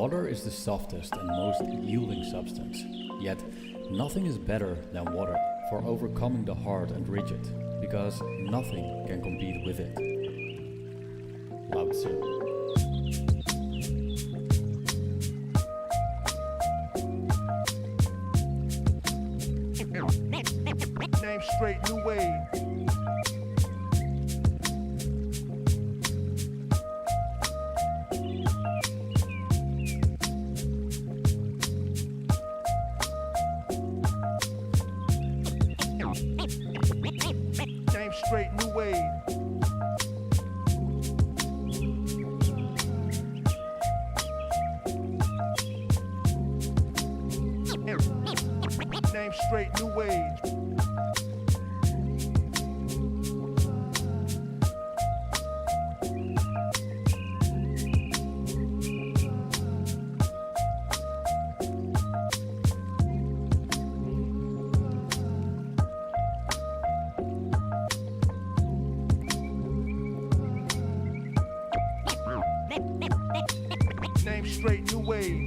Water is the softest and most yielding substance, yet nothing is better than water for overcoming the hard and rigid, because nothing can compete with it. Lao Tzu. Name straight, new wave. Name straight, new wave. Name straight, new wave. Name straight, new wave.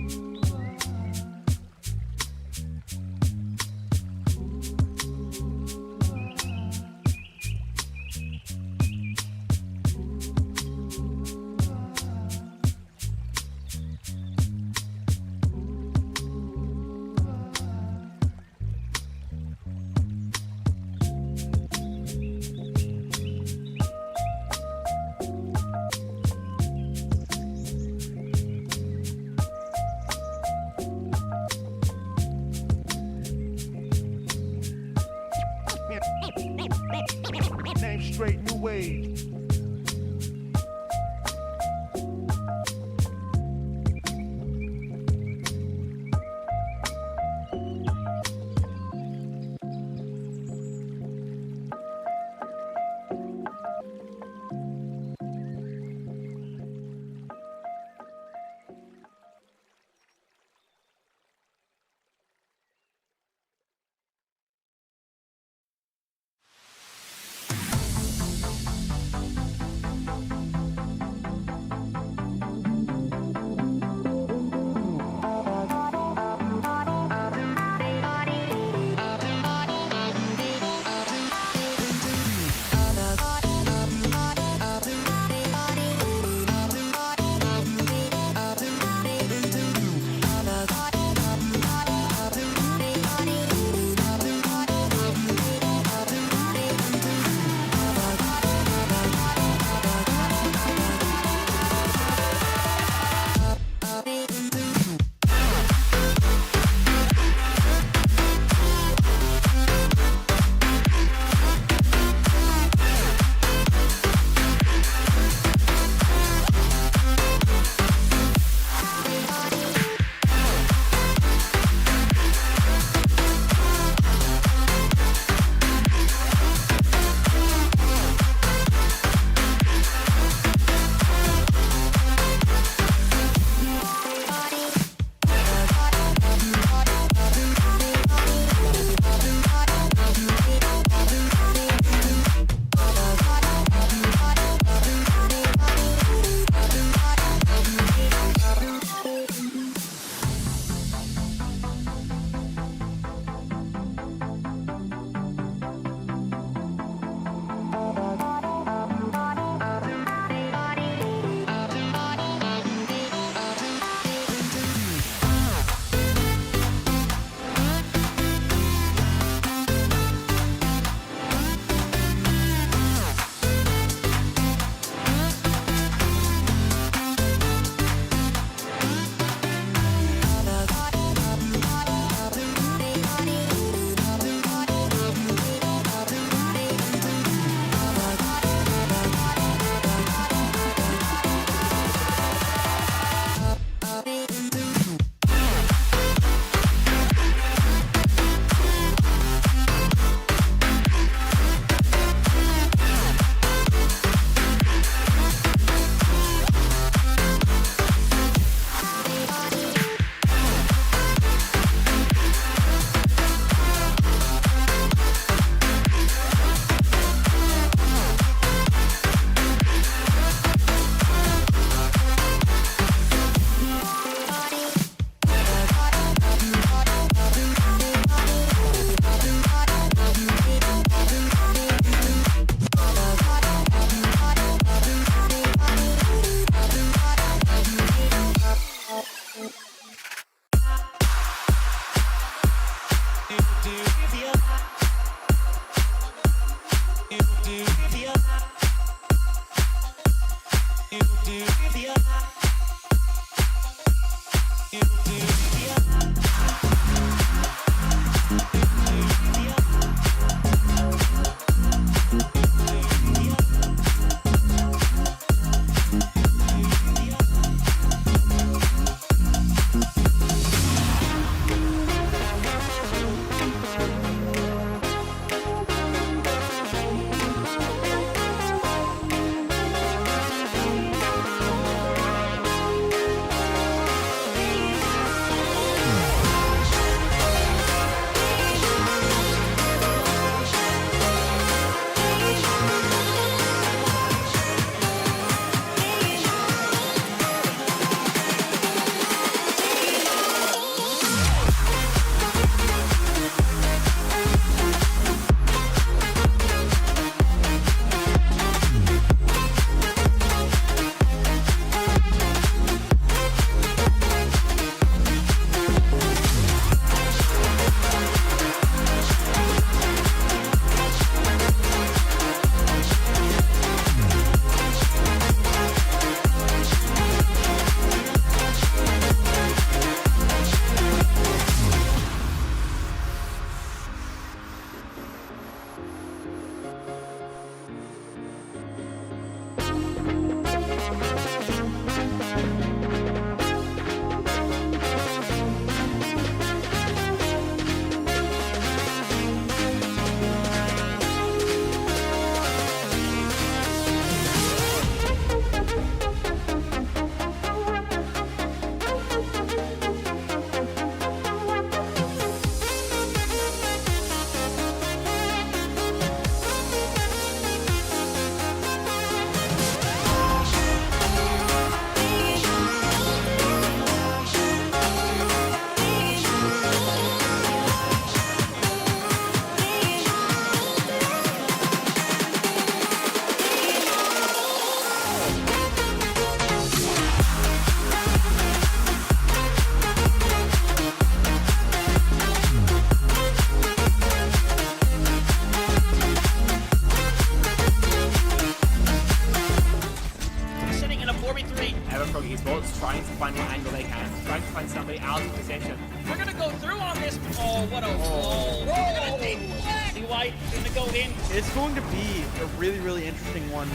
trying to find an angle they can, trying to find somebody out of position. We're gonna go through on this. Oh, what a roll. We're gonna take black. White gonna go in. It's going to be a really, really interesting one.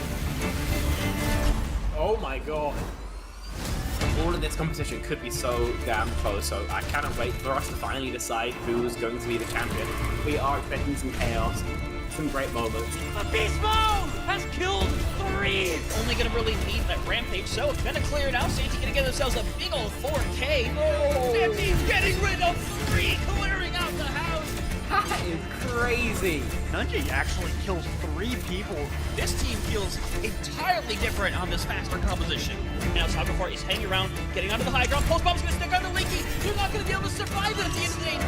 Oh my god. All of this competition could be so damn close, so I cannot wait for us to finally decide who's going to be the champion. We are expecting some chaos, some great moments. A beast mode has killed 3. Only gonna really need that rampage, so it's gonna clear it out. Santi gonna get themselves a big old 4K. Oh. Santi's getting rid of 3, clearing out the house. That is crazy. Nunji actually kills 3 people. This team feels entirely different on this faster composition. Now Saga is hanging around, getting onto the high ground. Post bomb's gonna stick on the Leaky. You're not gonna be able to survive it at the end of the day.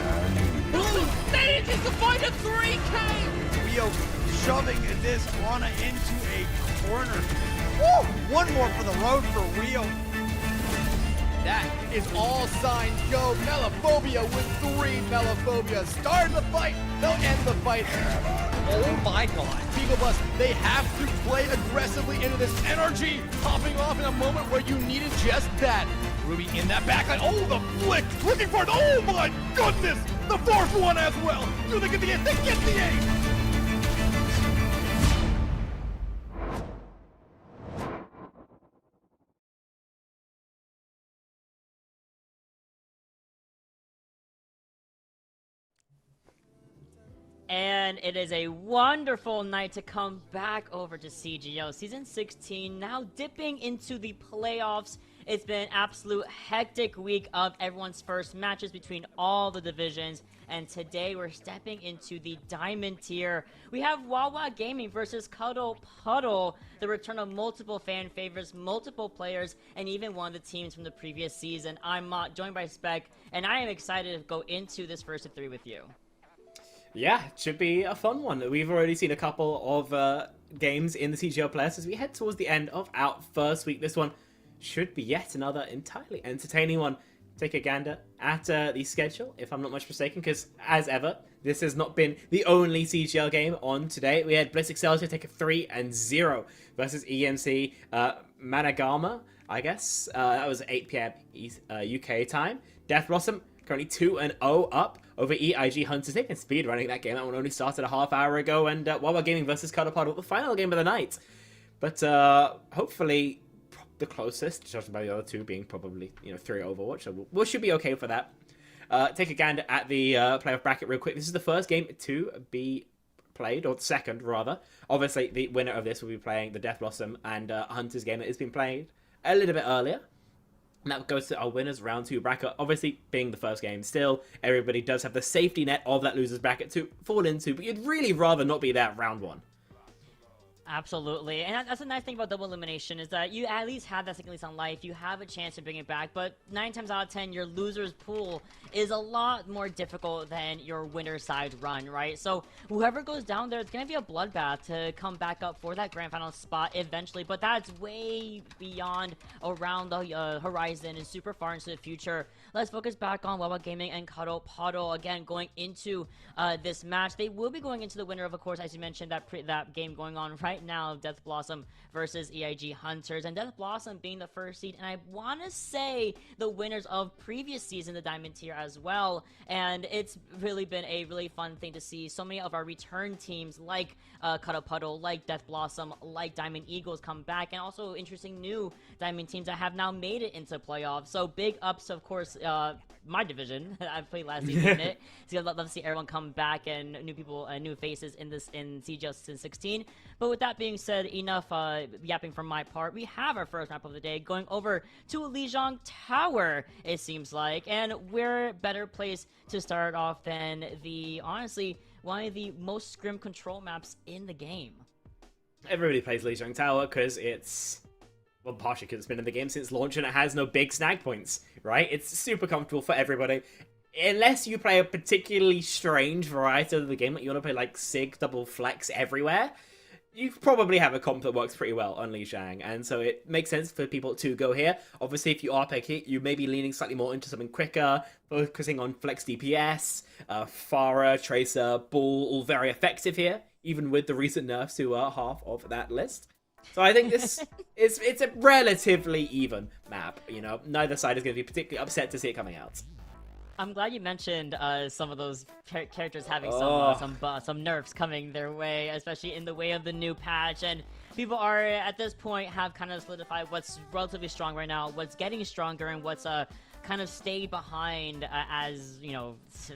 Boom! Manages to find a 3K! Rio shoving this Ana into a corner. Woo! One more for the road for Rio. That is all signs go. Melophobia with 3 Melophobia. Start the fight. They'll end the fight. Oh my god. Beagle Bus, they have to play aggressively into this energy. Popping off in a moment where you needed just that. Ruby in that backline. Oh, the flick. Looking for it. Oh my goodness. The 4th one as well. Do they get the 8? They get the 8. And it is a wonderful night to come back over to CGL Season 16, now dipping into the playoffs. It's been an absolute hectic week of everyone's first matches between all the divisions, and today we're stepping into the Diamond tier. We have Wawa Gaming versus Cuddle Puddle, the return of multiple fan favorites, multiple players, and even one of the teams from the previous season. I'm Mott, joined by Spec, and I am excited to go into this first of 3 with you. Yeah, it should be a fun one. We've already seen a couple of games in the CGL players as we head towards the end of our first week. This one should be yet another entirely entertaining one. take a gander at the schedule, if I'm not much mistaken, because as ever, this has not been the only CGL game on today. We had Bliss Excelsior take a 3-0 versus EMC Managama, I guess. That was 8 p.m. UK time. Death Blossom currently 2-0 up over EIG Hunters. They've been speedrunning that game. That one only started a half hour ago. And Wawa Gaming versus Cuddle Puddle, the final game of the night. But hopefully the closest, judging by the other two being probably 3 Overwatch. So we should be okay for that. Take a gander at the playoff bracket real quick. This is the first game to be played, or the second rather. Obviously, the winner of this will be playing the Death Blossom and Hunters game that has been played a little bit earlier. And that goes to our winners round 2 bracket. Obviously, being the first game, still everybody does have the safety net of that losers bracket to fall into, but you'd really rather not be there round 1. Absolutely, and that's a nice thing about double elimination is that you at least have that second lease on life. You have a chance to bring it back, but 9 times out of 10, your loser's pool is a lot more difficult than your winner's side run, right? So whoever goes down there, it's going to be a bloodbath to come back up for that grand final spot eventually, but that's way beyond around the horizon and super far into the future. Let's focus back on Wawa Gaming and Cuddle Puddle. Again, going into this match, they will be going into the winner of course, as you mentioned, that game going on right now, Death Blossom versus EIG Hunters, and Death Blossom being the first seed, and I want to say the winners of previous season, the Diamond tier as well, and it's really been a really fun thing to see so many of our return teams like Cuddle Puddle, like Death Blossom, like Diamond Eagles come back, and also interesting new Diamond teams that have now made it into playoffs. So big ups, of course, my division. I played last season in it. So I'd love to see everyone come back and new people, new faces in CGL S16. But with that being said, enough yapping from my part. We have our first map of the day going over to Lijiang Tower, it seems like. And we're better placed to start off than honestly, one of the most scrim control maps in the game. Everybody plays Lijiang Tower because it's, well, partially because it's been in the game since launch and it has no big snag points, right? It's super comfortable for everybody. Unless you play a particularly strange variety of the game, like you want to play like Sig double flex everywhere, you probably have a comp that works pretty well on Lijiang, and so it makes sense for people to go here. Obviously, if you are picky, you may be leaning slightly more into something quicker, focusing on flex DPS, Pharah, Tracer, Bull, all very effective here, even with the recent nerfs to half of that list. So I think this it's a relatively even map. Neither side is going to be particularly upset to see it coming out. I'm glad you mentioned some of those characters having some nerfs coming their way, especially in the way of the new patch. And people are at this point have kind of solidified what's relatively strong right now, what's getting stronger, and what's kind of stayed behind as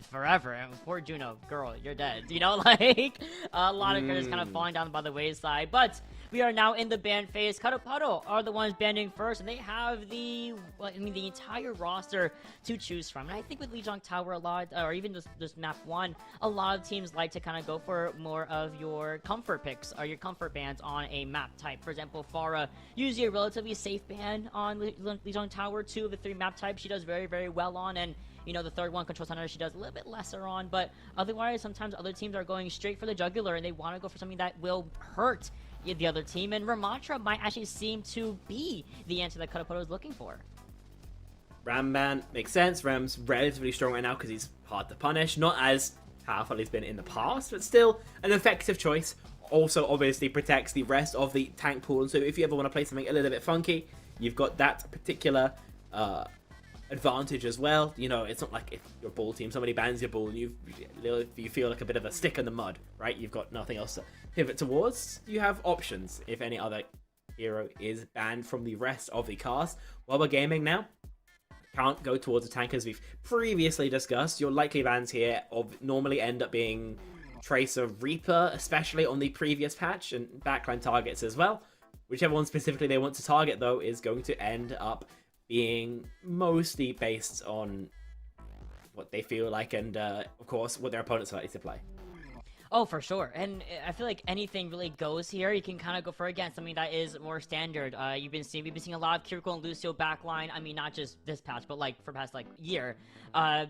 forever. And poor Juno, girl, you're dead. Like a lot of characters kind of falling down by the wayside, but. We are now in the ban phase. Cuddle Puddle are the ones banning first, and they have the entire roster to choose from. And I think with Lijiang Tower a lot, or even this map 1, a lot of teams like to kind of go for more of your comfort picks or your comfort bans on a map type. For example, Pharah, usually a relatively safe ban on Lijiang Tower. 2 of the 3 map types she does very, very well on, and the third one, Control Center, she does a little bit lesser on, but otherwise, sometimes other teams are going straight for the jugular, and they want to go for something that will hurt the other team, and Ramatra might actually seem to be the answer that Cuddle Puddle is looking for. Ram ban makes sense. Ram's relatively strong right now because he's hard to punish. Not as powerful as he's been in the past, but still an effective choice. Also, obviously, protects the rest of the tank pool, and so if you ever want to play something a little bit funky, you've got that particular advantage as well. It's not like if your ball team, somebody bans your ball and you feel like a bit of a stick in the mud, right? You've got nothing else to pivot towards. You have options if any other hero is banned from the rest of the cast. Wawa Gaming now can't go towards the tank, as we've previously discussed. Your likely bans here normally end up being Tracer, Reaper, especially on the previous patch, and backline targets as well. Whichever one specifically they want to target, though, is going to end up being mostly based on what they feel like and, of course, what their opponents are likely to play. Oh, for sure. And I feel like anything really goes here. You can kind of go for, again, something that is more standard. We've been seeing a lot of Kiriko and Lucio backline. I mean, not just this patch, but like for past like year,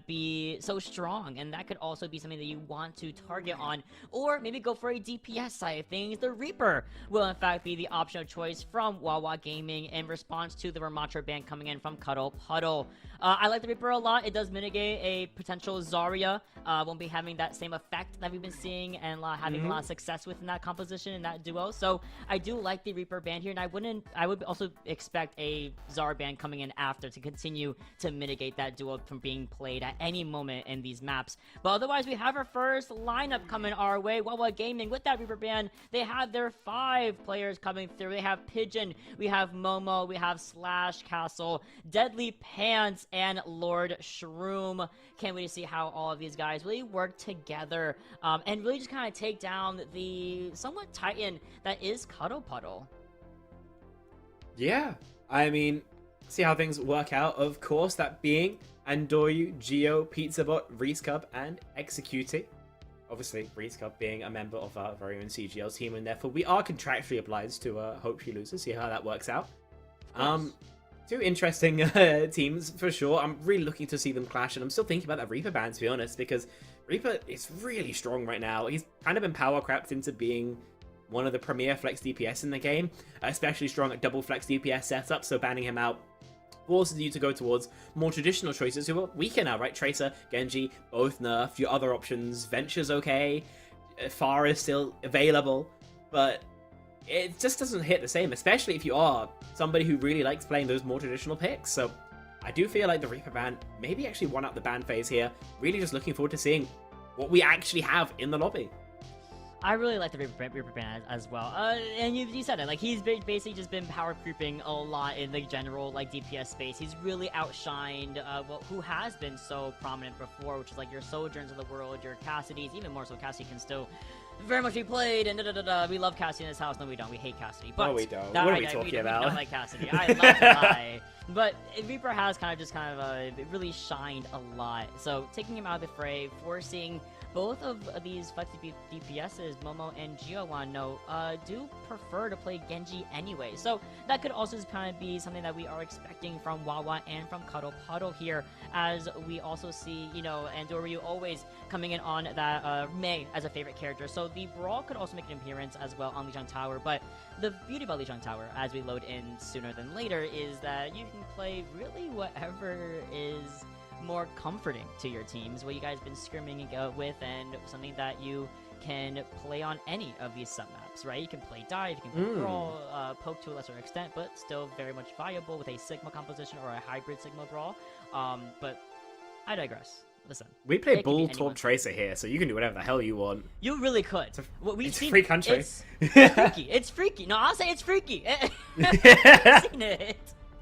be so strong. And that could also be something that you want to target on. Or maybe go for a DPS side of things. The Reaper will in fact be the option of choice from Wawa Gaming in response to the Ramattra ban coming in from Cuddle Puddle. I like the Reaper a lot. It does mitigate a potential Zarya. Won't be having that same effect that we've been seeing and having a lot of success within that composition and that duo. So I do like the Reaper ban here, and I would also expect a Zarya ban coming in after to continue to mitigate that duo from being played at any moment in these maps. But otherwise, we have our first lineup coming our way. Wawa Gaming with that Reaper ban, they have their 5 players coming through. They have Pigeon, we have Momo, we have Slash Castle, Deadly Pants, and Lord Shroom. Can't wait to see how all of these guys really work together and really just kind of take down the somewhat titan that is Cuddle Puddle. Yeah, I mean, see how things work out. Of course, that being Andoryu, Geo, Pizzabot, Reese Cup, and Execute. Obviously, Reese Cup being a member of our very own CGL team, and therefore we are contractually obliged to hope she loses, see how that works out. Two interesting teams for sure. I'm really looking to see them clash, and I'm still thinking about that Reaper ban, to be honest, because Reaper is really strong right now. He's kind of been power crept into being one of the premier flex DPS in the game, especially strong at double flex DPS setup, so banning him out forces you to go towards more traditional choices who are weaker now, right? Tracer, Genji, both nerfed. Your other options, Venture's okay, Pharah is still available, but it just doesn't hit the same, especially if you are somebody who really likes playing those more traditional picks. So I do feel like the Reaper ban maybe actually won out the ban phase here. Really just looking forward to seeing what we actually have in the lobby. I really like the Reaper ban as well. And you said it, like, he's basically just been power creeping a lot in the general, like, DPS space. He's really outshined who has been so prominent before, which is, like, your Sojourns of the world, your Cassidy's, even more so Cassidy can still very much be played, and We love Cassidy in this house. No, we don't. We hate Cassidy. But no, we don't. What are we talking about? We don't like Cassidy. I love Kai. But Reaper has kind of really shined a lot. So taking him out of the fray, forcing both of these flex DPSs, Momo and Geo Wano, do prefer to play Genji anyway. So that could also kind of be something that we are expecting from Wawa and from Cuddle Puddle here, as we also see, Andoryu always coming in on that Mei as a favorite character. So the Brawl could also make an appearance as well on Lijiang Tower. But the beauty about Lijiang Tower, as we load in sooner than later, is that you can play really whatever is more comforting to your teams, what you guys been scrimming with, and something that you can play on any of these sub-maps, right? You can play Dive, you can play Brawl, Poke to a lesser extent, but still very much viable with a Sigma composition or a hybrid Sigma Brawl. But I digress. Listen, we play Bull Torp Tracer here, so you can do whatever the hell you want. You really could. It's a free country. It's freaky. It's freaky. No, I'll say it's freaky. I've seen it.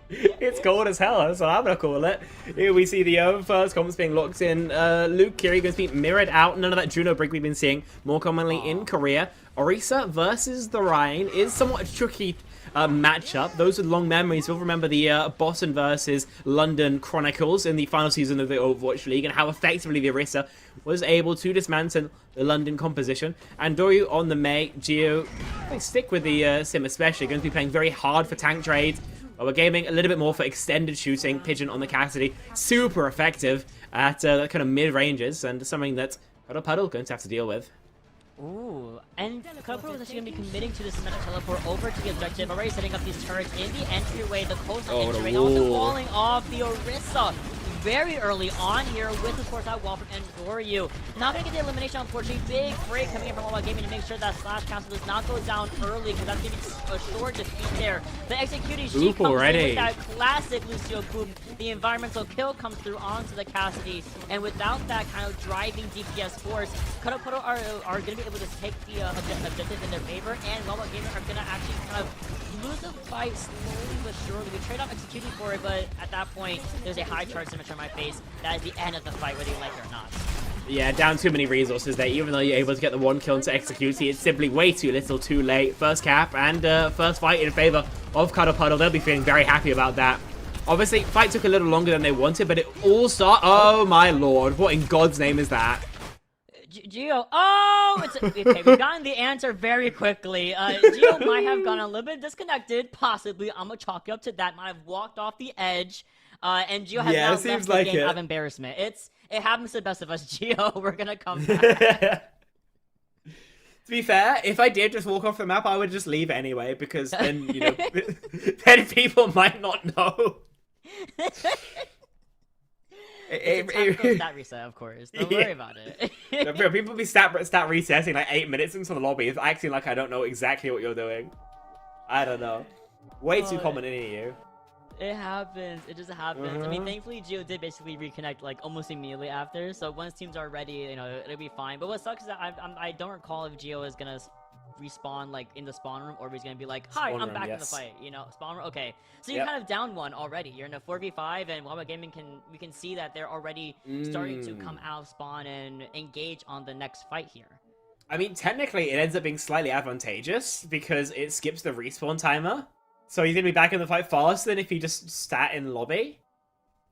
It's cold as hell, that's what I'm gonna call it. Here we see the first comps being locked in. Luke Kiri going to be mirrored out. None of that Juno Brig we've been seeing more commonly in Korea. Orisa versus the Rhine is somewhat a tricky matchup. Those with long memories will remember the Boston versus London Chronicles in the final season of the Overwatch League, and how effectively the Orisa was able to dismantle the London composition. Andoryu on the Mei, Geo, they stick with the Sim especially, going to be playing very hard for tank trades. We're gaming a little bit more for extended shooting. Pigeon on the Cassidy, super effective at kind of mid-ranges, and something that Cuddle Puddle going to have to deal with. Ooh, and Cuddle Puddle is actually going to be committing to this Symmetric Teleport over to the objective, already setting up these turrets in the entryway, the coastal entering, also falling off the Orisa very early on here with, of course, that wall from Andoryu. Not going to get the elimination, unfortunately. Big break coming in from Wawa Gaming to make sure that Slash Castle does not go down early, because that's going to be a short defeat there. The Executing, she comes in with that classic Lucio boop. The environmental kill comes through onto the Cassidy, and without that kind of driving DPS force, Cuddle Puddle are going to be able to take the objective in their favor, and Wawa Gaming are going to actually kind of lose the fight slowly but surely. We trade off Executing for it, but at that point, there's a high charge symmetry on my face. That is the end of the fight, whether you like it or not. Yeah, down too many resources there. Even though you're able to get the one kill into Execute, it's simply way too little, too late. First cap and first fight in favor of Cuddle Puddle. They'll be feeling very happy about that. Obviously, fight took a little longer than they wanted, but it all started. Oh my lord, what in God's name is that? Gio. Oh, okay. We've gotten the answer very quickly. Gio might have gone a little bit disconnected. Possibly. I'm gonna chalk it up to that. Might have walked off the edge. And Gio has now left the game of embarrassment. It happens to the best of us, Gio. We're gonna come back. To be fair, if I did just walk off the map, I would just leave anyway, because then, you know, then people might not know. It's a tactical stat reset, of course. Don't worry about it. Bro, people be stat resetting like 8 minutes into the lobby. It's acting like I don't know exactly what you're doing. I don't know. Way too common in EU. It happens. It just happens. I mean, thankfully, Gio did basically reconnect like almost immediately after. So once teams are ready, you know, it'll be fine. But what sucks is that I don't recall if Gio is gonna respawn like in the spawn room, or if he's gonna be like, "Hi, I'm back in the fight." You know, spawn room. Okay, so you're kind of down one already. You're in a 4v5, and Wawa Gaming we can see that they're already starting to come out of spawn and engage on the next fight here. I mean, technically, it ends up being slightly advantageous because it skips the respawn timer. So he's gonna be back in the fight faster than if he just sat in lobby.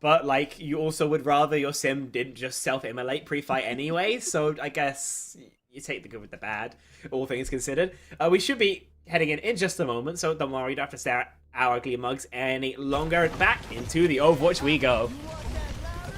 But, like, you also would rather your sim didn't just self-immolate pre-fight anyway, so I guess you take the good with the bad, all things considered. We should be heading in just a moment, so don't worry, you don't have to stare at our ugly mugs any longer. Back into the Overwatch we go.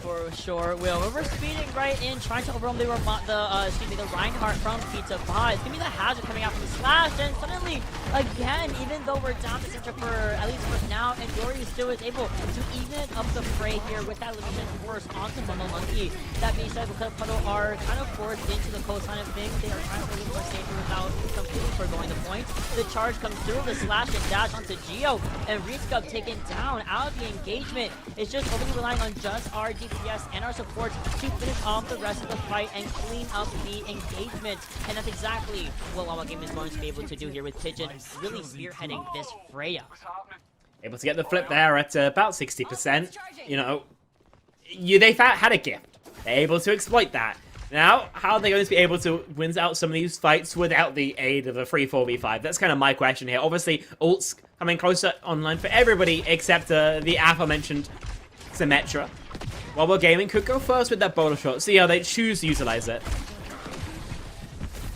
For sure, Will. We're speeding right in, trying to overwhelm the Reinhardt from Pizza Bot. It's gonna be the Hazard coming out from the slash, and suddenly, again, even though we're down to center for at least for now, and Dory still is able to even up the fray here with that elimination first onto Momo Monkey. That being said, because Puddle are kind of forced into the coastline of things, they are trying to play a little more safer without completely foregoing the point. The charge comes through, the slash and dash onto Gio, and Rizka taken down out of the engagement. It's just overly relying on just our DPS and our support to finish off the rest of the fight and clean up the engagement. And that's exactly what Wawa Gaming is going to be able to do here with Pigeon really spearheading this Freya. Able to get the flip there at about 60%. You know, they had a gift. They're able to exploit that. Now, how are they going to be able to win out some of these fights without the aid of a 3-4v5? That's kind of my question here. Obviously, ults coming closer online for everybody except the aforementioned Symmetra. Wawa Gaming could go first with that bowler shot. See how they choose to utilize it.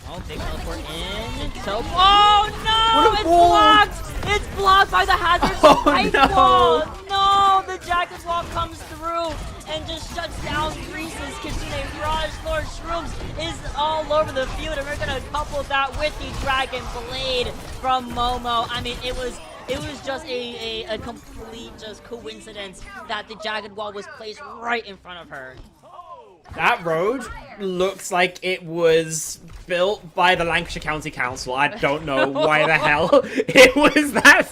Oh, big teleport in. So, oh no! It's blocked! It's blocked by the Hazard Spike Wall! No! The Jacket's Wall comes through and just shuts down Reese's Kitsune Rush. Lord Shrooms is all over the field, and we're gonna couple that with the Dragon Blade from Momo. I mean, it was just a complete just coincidence that the Jagged Wall was placed right in front of her. That road looks like it was built by the Lancashire County Council. I don't know why the hell it was that.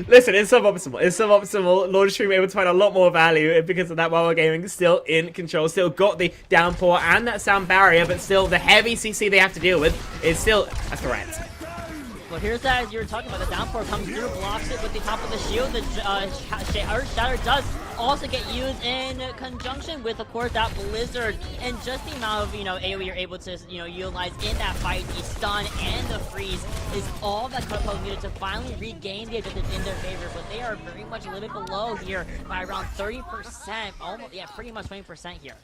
Listen, it's suboptimal. It's suboptimal. Lord Stream able to find a lot more value because of that. Wawa Gaming still in control. Still got the downpour and that sound barrier, but still the heavy CC they have to deal with is still a threat. Well, here's that, as you were talking about, the downpour comes through, blocks it with the top of the shield. The Shatter does also get used in conjunction with, of course, that Blizzard. And just the amount of, AoE you're able to, utilize in that fight, the stun and the freeze is all that Cuddle Puddle needed to finally regain the objective in their favor. But they are very much a little bit below here by around 30%, almost, yeah, pretty much 20% here.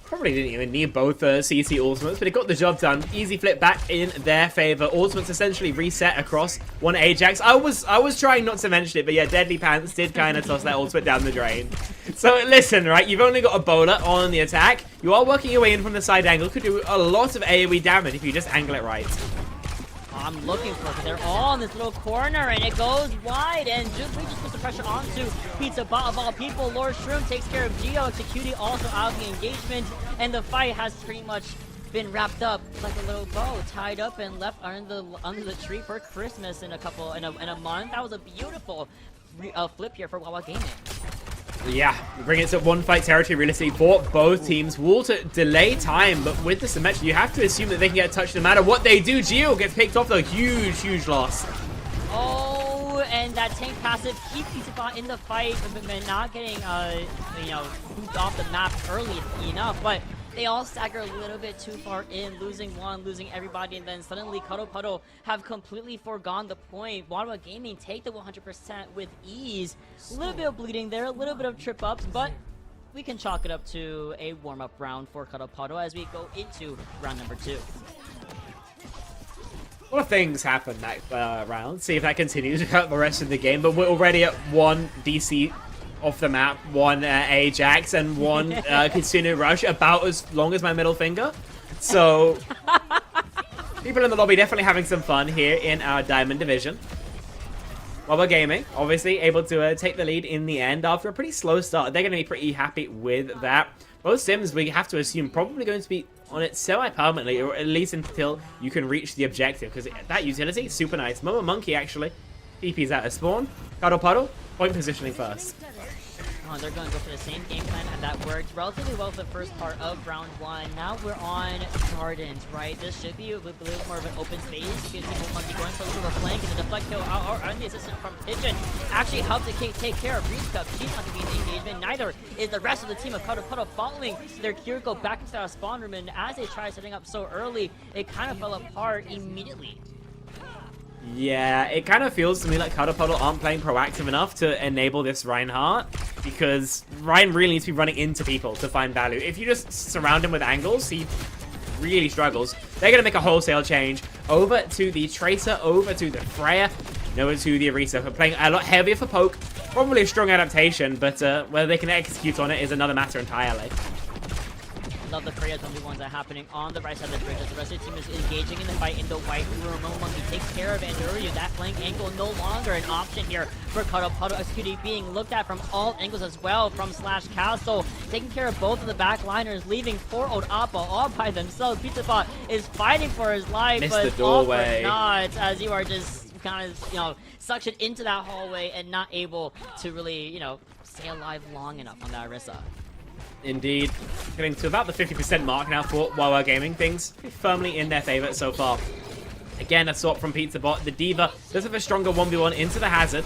Probably didn't even need both CC ultimates, but it got the job done. Easy flip back in their favor. Ultimates essentially reset across one Ajax. I was trying not to mention it, but yeah, Deadly Pants did kind of toss that ultimate down the drain. So listen, right, you've only got a bowler on the attack. You are working your way in from the side angle. Could do a lot of AoE damage if you just angle it right. I'm looking for it. They're all in this little corner, and it goes wide, and we just put the pressure onto Pizza Bot of all people. Lord Shroom takes care of Gio, Executing also out of the engagement, and the fight has pretty much been wrapped up like a little bow, tied up and left under the tree for Christmas in a month. That was a beautiful flip here for Wawa Gaming. Yeah, bring it to one fight territory realistically for both teams. Wall to delay time, but with the Symmetra, you have to assume that they can get touched no matter what they do. Gio gets picked off though, huge loss. Oh, and that tank passive keeps Pizza Bot in the fight, but not getting, moved off the map early enough, but they all stagger a little bit too far in, losing one, losing everybody, and then suddenly Cuddle Puddle have completely forgone the point. Wawa Gaming take the 100% with ease. A little bit of bleeding there, a little bit of trip ups, but we can chalk it up to a warm-up round for Cuddle Puddle as we go into round number 2. A lot of things happened that round. See if that continues throughout the rest of the game. But we're already at 1 DC off the map, 1 Ajax, and 1 Kitsune Rush, about as long as my middle finger. So, people in the lobby definitely having some fun here in our Diamond Division. Wawa Gaming, obviously, able to take the lead in the end after a pretty slow start. They're going to be pretty happy with that. Both Sims, we have to assume, probably going to be on it semi-permanently, or at least until you can reach the objective, because that utility is super nice. Momo Monkey, actually, TP's out of spawn. Cuddle Puddle, point positioning first. Oh, they're going to go for the same game plan, and that worked relatively well for the first part of round 1. Now we're on Gardens, right? This should be a little more of an open space. You can see Momo Monkey going for a little bit of a flank, and the deflect kill and the assistant from Pigeon actually helped to take care of Reese Cup. She's not going to be in the engagement. Neither is the rest of the team of Cuddle Puddle following their Kiriko back into that spawn room, and as they tried setting up so early, it kind of fell apart immediately. Yeah, it kind of feels to me like Cuddle Puddle aren't playing proactive enough to enable this Reinhardt, because Ryan really needs to be running into people to find value. If you just surround him with angles, he really struggles. They're going to make a wholesale change over to the Tracer, over to the Freya, and over to the Arisa. For playing a lot heavier for poke, probably a strong adaptation, but whether they can execute on it is another matter entirely. Love the Freya's 1v1s that are happening on the right side of the bridge as the rest of the team is engaging in the fight in the white room. Momo Monkey takes care of Anduryu. That flank angle no longer an option here for Cuddle Puddle. Executing being looked at from all angles as well from Slash Castle. Taking care of both of the backliners, leaving poor old Appa all by themselves. Pizza Bot is fighting for his life, Missed but the doorway. often not, as you are just kind of, suctioned into that hallway and not able to really, stay alive long enough on that Arisa. Indeed. Getting to about the 50% mark now for Wawa Gaming. Things firmly in their favor so far. Again, a swap from Pizza Bot. The Diva does have a stronger 1v1 into the Hazard.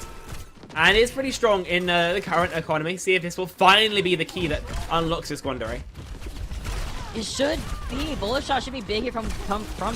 And is pretty strong in the current economy. See if this will finally be the key that unlocks this Quandary. It should be. Bullet shot should be big here from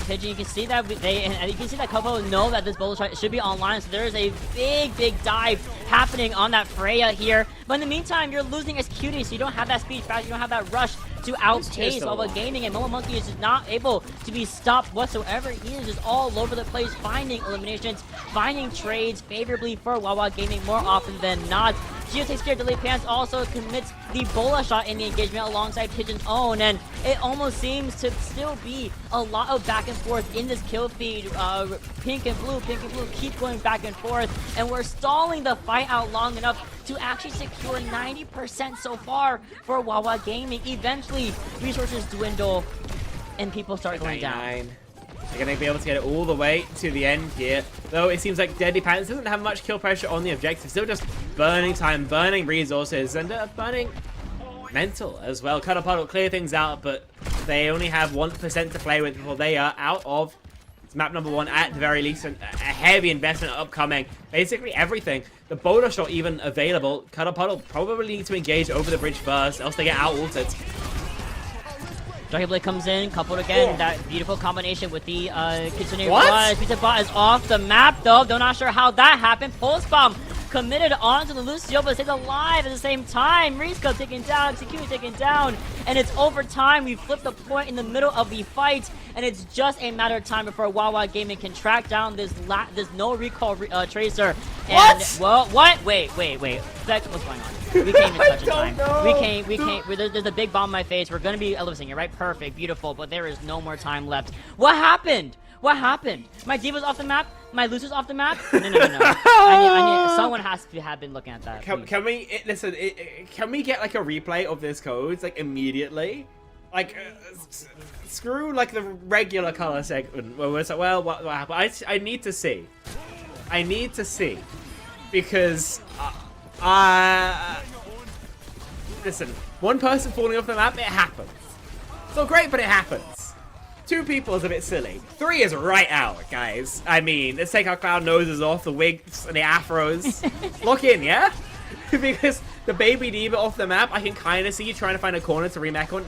Pigeon. You can see that you can see that Kopo know that this bullet shot should be online. So there is a big dive happening on that Freya here. But in the meantime, you're losing SQD, so you don't have that speed fast. You don't have that rush to outpace Wawa Gaming, and Momo Monkey is just not able to be stopped whatsoever. He is just all over the place, finding eliminations, finding trades favorably for Wawa Gaming more often than not. Gio takes care of Delay Pants, also commits the Bola shot in the engagement alongside Pigeon's own, and it almost seems to still be a lot of back and forth in this kill feed. Pink and blue keep going back and forth, and we're stalling the fight out long enough to actually secure 90% so far for Wawa Gaming. Eventually, resources dwindle, and people start going down. They're going to be able to get it all the way to the end here. Though it seems like Deadly Pants doesn't have much kill pressure on the objective. Still just burning time, burning resources, and burning mental as well. Cuddle Puddle clear things out, but they only have 1% to play with before they are out of map number 1 at the very least. And a heavy investment upcoming. Basically everything. The boulder shot even available. Cuddle Puddle probably need to engage over the bridge first, else they get out-ulted. Dragon Blade comes in, coupled again. That beautiful combination with the Kitsune Rush. Pizza Bot is off the map though. Though not sure how that happened. Pulse Bomb committed onto the Lucio, but stays alive at the same time. Rizco taken down, Execute taken down, and it's overtime. We flip the point in the middle of the fight, and it's just a matter of time before Wawa Gaming can track down this no recall Tracer. And, what? Wait. Vex, what's going on? We can't even touch in time. We can't. There's a big bomb in my face. We're gonna be eliciting it, right? Perfect, beautiful, but there is no more time left. What happened? My Diva's off the map? My Lucer's off the map? No. I need, someone has to have been looking at that. Can we, listen, can we get like a replay of this code, like immediately? Like, screw like the regular color segment where it's like, well, what happened? I need to see. Because, listen, one person falling off the map, it happens. It's not great, but it happens. 2 people is a bit silly. 3 is right out, guys. I mean, let's take our clown noses off, the wigs and the afros. Lock in, yeah? Because the baby diva off the map, I can kind of see you trying to find a corner to remake on.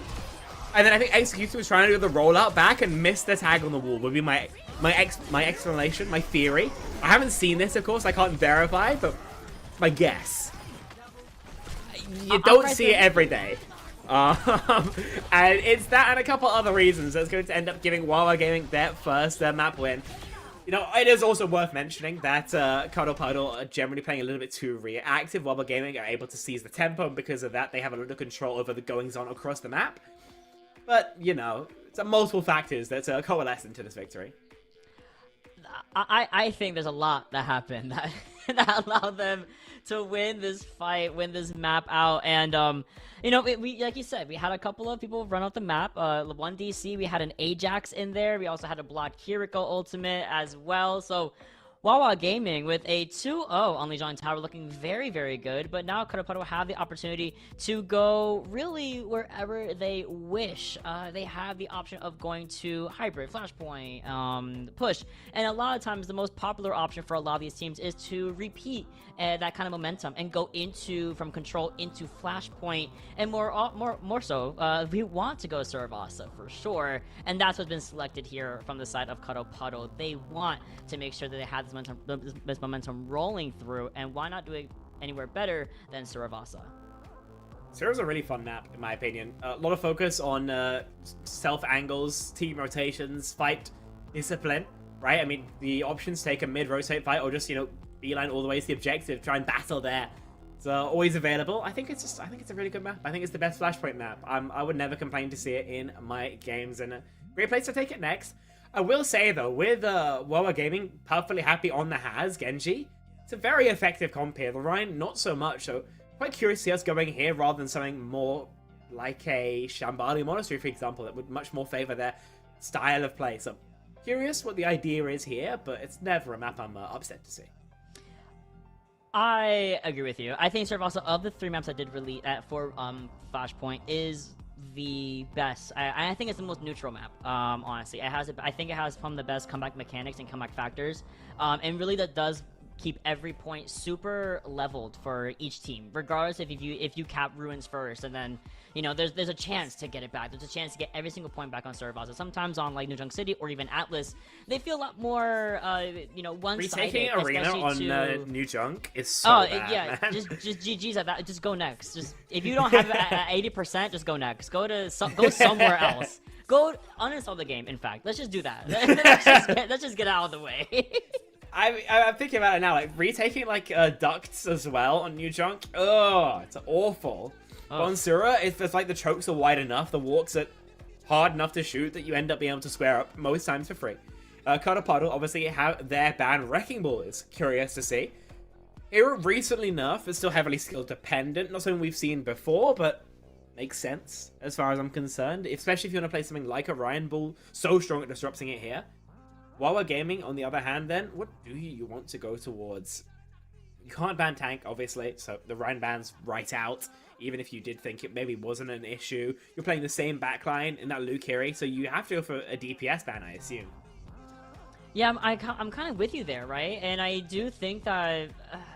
And then I think Executor was trying to do the rollout back and missed the tag on the wall, would be my explanation, my theory. I haven't seen this, of course, I can't verify, but my guess. you don't right see there it with every you. day. And it's that and a couple other reasons that's going to end up giving Wawa Gaming their first map win. You know, it is also worth mentioning that Cuddle Puddle are generally playing a little bit too reactive. Wawa Gaming are able to seize the tempo, and because of that, they have a little control over the goings-on across the map. But, you know, it's multiple factors that coalesce into this victory. I think there's a lot that happened that that allowed them to win this fight, win this map out, and you know, we like you said, we had a couple of people run off the map. One DC, we had an Ajax in there. We also had a Block Kiriko ultimate as well. So Wawa Gaming with a 2-0 on Lijiang Tower looking very, very good. But now Cuddle Puddle have the opportunity to go really wherever they wish. They have the option of going to Hybrid, Flashpoint, Push. And a lot of times the most popular option for a lot of these teams is to repeat that kind of momentum and go from Control into Flashpoint. And more so, we want to go Saravasa for sure. And that's what's been selected here from the side of Cuddle Puddle. They want to make sure that they have this momentum rolling through, and why not do it anywhere better than Saravasa? Zero's a really fun map, in my opinion. A lot of focus on stealth angles, team rotations, fight discipline, right? I mean, the options take a mid-rotate fight, or just, you know, beeline all the way to the objective, try and battle there. It's always available. I think it's a really good map. I think it's the best Flashpoint map. I would never complain to see it in my games, and a great place to take it next. I will say, though, with Wawa Gaming perfectly happy on the Has, Genji, it's a very effective comp here. The Ryan, not so much, so quite curious to see us going here rather than something more like a Shambali Monastery, for example, that would much more favor their style of play. So, curious what the idea is here, but it's never a map I'm upset to see. I agree with you. I think Saravasa, of the 3 maps I did release for Flashpoint, is the best. I think it's the most neutral map, honestly. I think it has some of the best comeback mechanics and comeback factors, and really that does keep every point super leveled for each team, regardless if you cap ruins first, and then, you know, there's a chance to get it back. There's a chance to get every single point back on Saravasa. Sometimes on like New Junk City or even Atlas, they feel a lot more you know, one-sided. Retaking Arena on New Junk is so bad, yeah, man. just GG's at that. Just go next. Just if you don't have it at 80%, just go next. Go somewhere else. Go uninstall the game. In fact, let's just do that. let's just get out of the way. I'm thinking about it now, like retaking like ducts as well on New Junk. Oh, it's awful. Oh. On Sura, it's like the chokes are wide enough, the walks are hard enough to shoot that you end up being able to square up most times for free. Cuddle Puddle obviously have their ban Wrecking Ball is curious to see. Hero recently nerfed, it's still heavily skill dependent, not something we've seen before, but makes sense as far as I'm concerned, especially if you want to play something like Orion Ball, so strong at disrupting it here. Wawa Gaming, on the other hand, then, what do you want to go towards? You can't ban tank, obviously, so the Ryan ban's right out, even if you did think it maybe wasn't an issue. You're playing the same backline in that Lukiri, so you have to go for a DPS ban, I assume. Yeah, I'm kind of with you there, right? And I do think that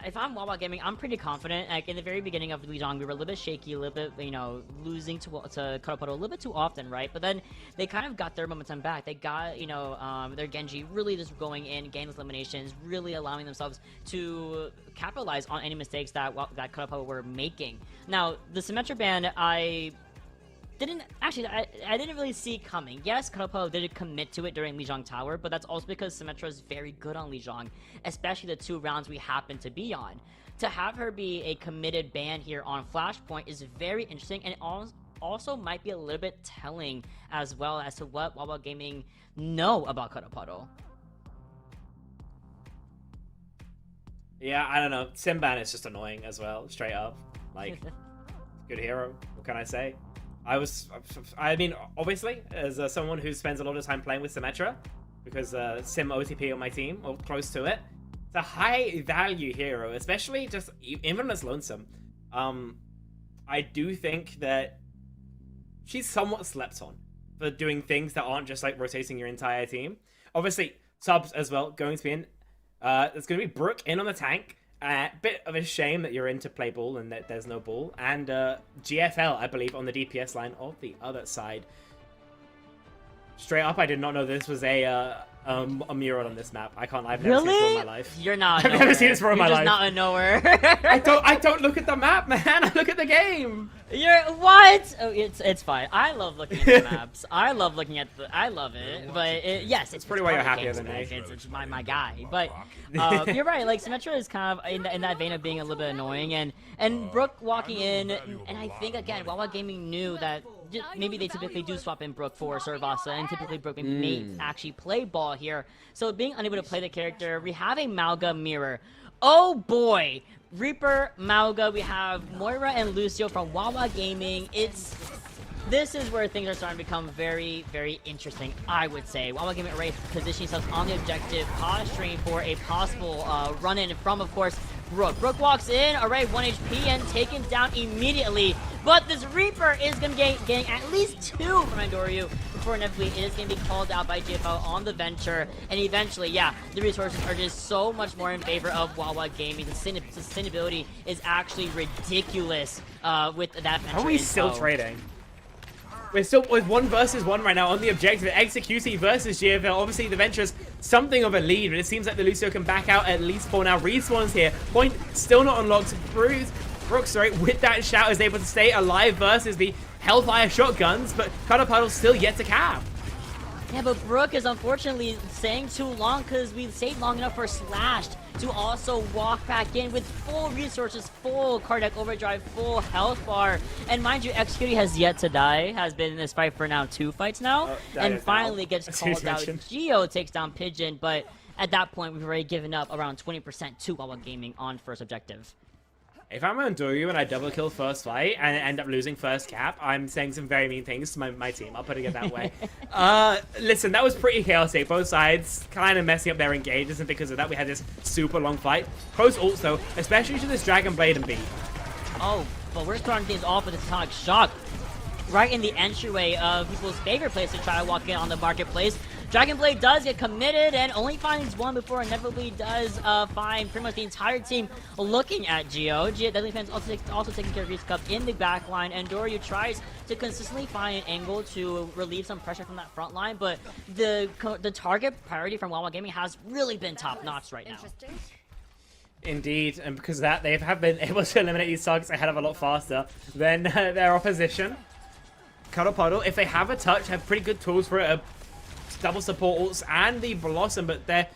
if I'm Wawa Gaming, I'm pretty confident. Like in the very beginning of Lijiang, we were a little bit shaky, a little bit, you know, losing to Cuddle Puddle a little bit too often, right? But then they kind of got their momentum back. They got, you know, their Genji really just going in, gainless eliminations, really allowing themselves to capitalize on any mistakes that Cuddle Puddle were making. Now, the Symmetra ban, I didn't really see coming. Yes, Cuddle Puddle did commit to it during Lijiang Tower, but that's also because Symmetra is very good on Lijiang, especially the 2 rounds we happen to be on. To have her be a committed ban here on Flashpoint is very interesting, and it also might be a little bit telling as well as to what Wawa Gaming know about Cuddle Puddle. Yeah, I don't know. Sim ban is just annoying as well, straight up. Like, good hero. What can I say? I mean, obviously, as someone who spends a lot of time playing with Symmetra, because Sim OTP on my team, or close to it, it's a high value hero, especially just even as Lonesome. I do think that she's somewhat slept on for doing things that aren't just like rotating your entire team. Obviously, subs as well, going to be in. There's going to be Brook in on the tank. Bit of a shame that you're in to play ball and that there's no ball. And GFL, I believe, on the DPS line of the other side. Straight up, I did not know this was a mural on this map. I can't. I've never seen this Really? in my life. You're not. I've never seen this before in my You're life. just not a nowhere. I don't look at the map, man. I look at the game. You're what? Oh, it's fine. I love looking at the maps. I love looking at the. I love it. But yes, it's probably why you're part of happier the than game me. spec. It's my guy. But you're right. Like Symmetra is kind of in that vein of being a little bit annoying, and Brook walking in, and I think again, Wawa Gaming knew that. Maybe they typically do swap in Brook for Servasa, and typically Brook may actually play ball here. So being unable to play the character, we have a Mauga mirror. Oh boy! Reaper, Mauga, we have Moira and Lucio from Wawa Gaming. This is where things are starting to become very, very interesting, I would say. Wawa Gaming already positioning themselves on the objective, posturing for a possible run-in from, of course, Brook. Brook walks in, already 1 HP and taken down immediately. But this Reaper is going to be getting at least 2 from Andoryu before inevitably it is going to be called out by GFL on the venture. And eventually, yeah, the resources are just so much more in favor of Wawa Gaming. The sustainability is actually ridiculous with that venture. How are we still trading? We're still with 1 versus 1 right now on the objective. XQC versus GFL. Obviously, the Venture's something of a lead, but it seems like the Lucio can back out at least for now. Respawns here. Point still not unlocked. Brook, sorry, with that shout is able to stay alive versus the Hellfire shotguns, but Cuddle Puddle still yet to cap. Yeah, but Brook is unfortunately staying too long because we stayed long enough for Slashed to also walk back in with full resources, full cardiac overdrive, full health bar. And mind you, XQT has yet to die, has been in this fight for now 2 fights now, and finally gets called out. Geo takes down Pigeon, but at that point, we've already given up around 20% to Wawa Gaming on first objective. If I'm Andoryu and I double kill first fight and end up losing first cap, I'm saying some very mean things to my team. I'll put it that way. Listen, that was pretty chaotic. Both sides kind of messing up their engages, and because of that, we had this super long fight. Close ults, though, especially to this Dragon Blade and B. Oh, but we're starting things off with a Sonic Shock. Right in the entryway of people's favorite place to try to walk in on the marketplace. Dragon Blade does get committed and only finds 1 before inevitably does find pretty much the entire team looking at Geo. Deadly Fans also taking care of Reese Cup in the back line, and Doryu tries to consistently find an angle to relieve some pressure from that front line, but the target priority from Wawa Gaming has really been top-notch right now. Indeed, and because of that, they have been able to eliminate these targets a hell of a lot faster than their opposition. Cuddle Puddle, if they have a touch, have pretty good tools for it. Double support ults and the Blossom, but they're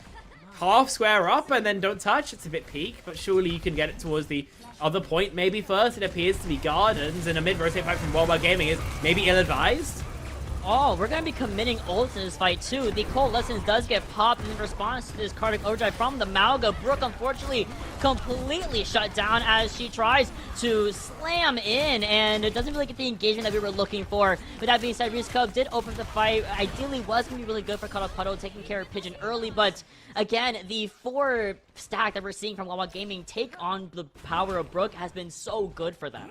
half square up and then don't touch. It's a bit peak, but surely you can get it towards the other point. Maybe first it appears to be Gardens, and a mid-rotate fight from Wawa Gaming is maybe ill-advised. Oh, we're going to be committing ults in this fight, too. The Coalescence does get popped in response to this cardiac overdrive from the Mauga. Brook, unfortunately, completely shut down as she tries to slam in, and it doesn't really get the engagement that we were looking for. With that being said, Reese Cub did open the fight. Ideally, was going to be really good for Cuddle Puddle, taking care of Pigeon early, but again, the 4 stack that we're seeing from Wawa Gaming take on the power of Brook has been so good for them.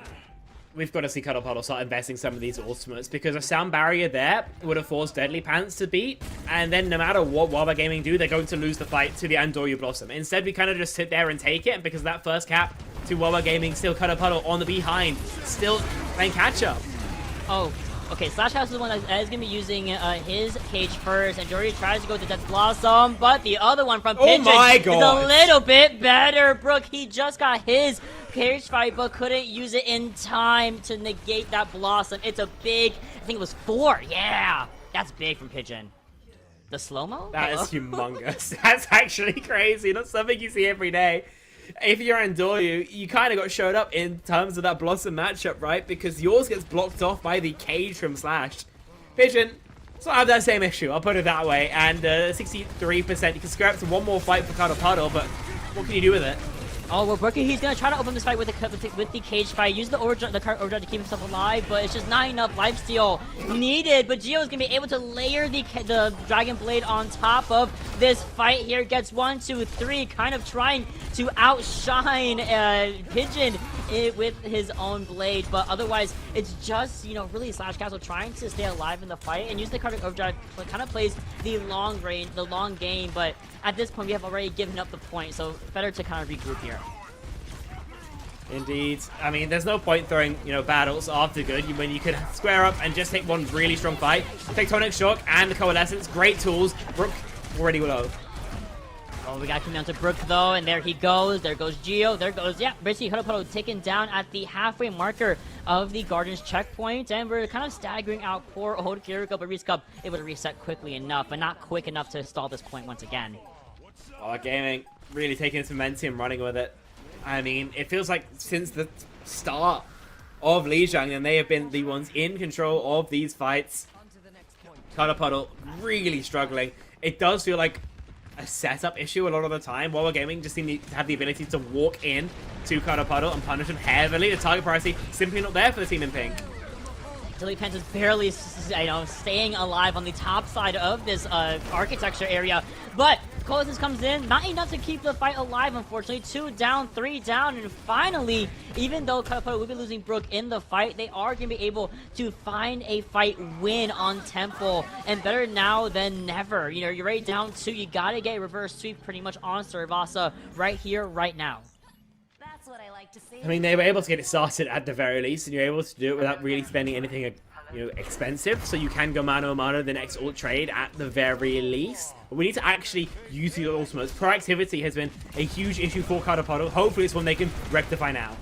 We've got to see Cuddle Puddle start investing some of these ultimates, because a sound barrier there would have forced Deadly Pants to beat, and then no matter what Wawa Gaming do, they're going to lose the fight to the Andoryu Blossom. Instead, we kind of just sit there and take it, and because of that first cap to Wawa Gaming, still Cuddle Puddle on the behind, still playing catch up. Oh, okay, Slash House is the one that is going to be using his cage first, and Jordy tries to go to Death Blossom, but the other one from Pigeon is a little bit better. Brook, he just got his cage fight, but couldn't use it in time to negate that Blossom. It's a big, I think it was 4, yeah! That's big from Pigeon. The slow-mo? That is humongous. That's actually crazy. Not something you see every day. If you're Andoryu, you kind of got showed up in terms of that Blossom matchup, right? Because yours gets blocked off by the cage from Slash. Pigeon does not have that same issue, I'll put it that way. And 63%, you can scrap to 1 more fight for Cuddle Puddle, but what can you do with it? Oh, well, Brookie, he's going to try to open this fight with the cage fight. Use the overdrive to keep himself alive, but it's just not enough lifesteal needed. But Geo is going to be able to layer the Dragon Blade on top of this fight here. Gets 1, 2, 3, kind of trying to outshine Pigeon with his own blade. But otherwise, it's just, you know, really Slash Castle trying to stay alive in the fight and use the cardiac overdrive. Kind of plays the long range, the long game, but at this point, we have already given up the point, so better to kind of regroup here. Indeed. I mean, there's no point throwing, battles after good when you could square up and just take one really strong fight. Tectonic Shock and the Coalescence, great tools. Brook already low. Oh, we got to come down to Brook, though, and there he goes. There goes Geo. There goes, yeah, basically Cuddle Puddle taken down at the halfway marker of the Guardians checkpoint, and we're kind of staggering out poor old Kiriko, but Reese Cup able to reset quickly enough, but not quick enough to stall this point once again. Wawa Gaming really taking its momentum, running with it. I mean, it feels like since the start of Lijiang, and they have been the ones in control of these fights. Cuddle Puddle really struggling. It does feel like a setup issue a lot of the time. Wawa Gaming just seem to have the ability to walk in to Cuddle Puddle and punish him heavily. The target priority simply not there for the team in pink. Deadly Pants is barely, staying alive on the top side of this architecture area, but Coalescence comes in, not enough to keep the fight alive, unfortunately. 2 down, 3 down, and finally, even though Cuddle Puddle will be losing Brook in the fight, they are going to be able to find a fight win on Temple, and better now than never. You're right down 2, you gotta get a reverse sweep pretty much on Servasa right here, right now. That's what I like to see. I mean, they were able to get it started at the very least, and you're able to do it without really spending anything, expensive. So you can go mano a mano the next ult trade at the very least. But we need to actually use the ultimates. Proactivity has been a huge issue for Cuddle Puddle. Hopefully it's one they can rectify now.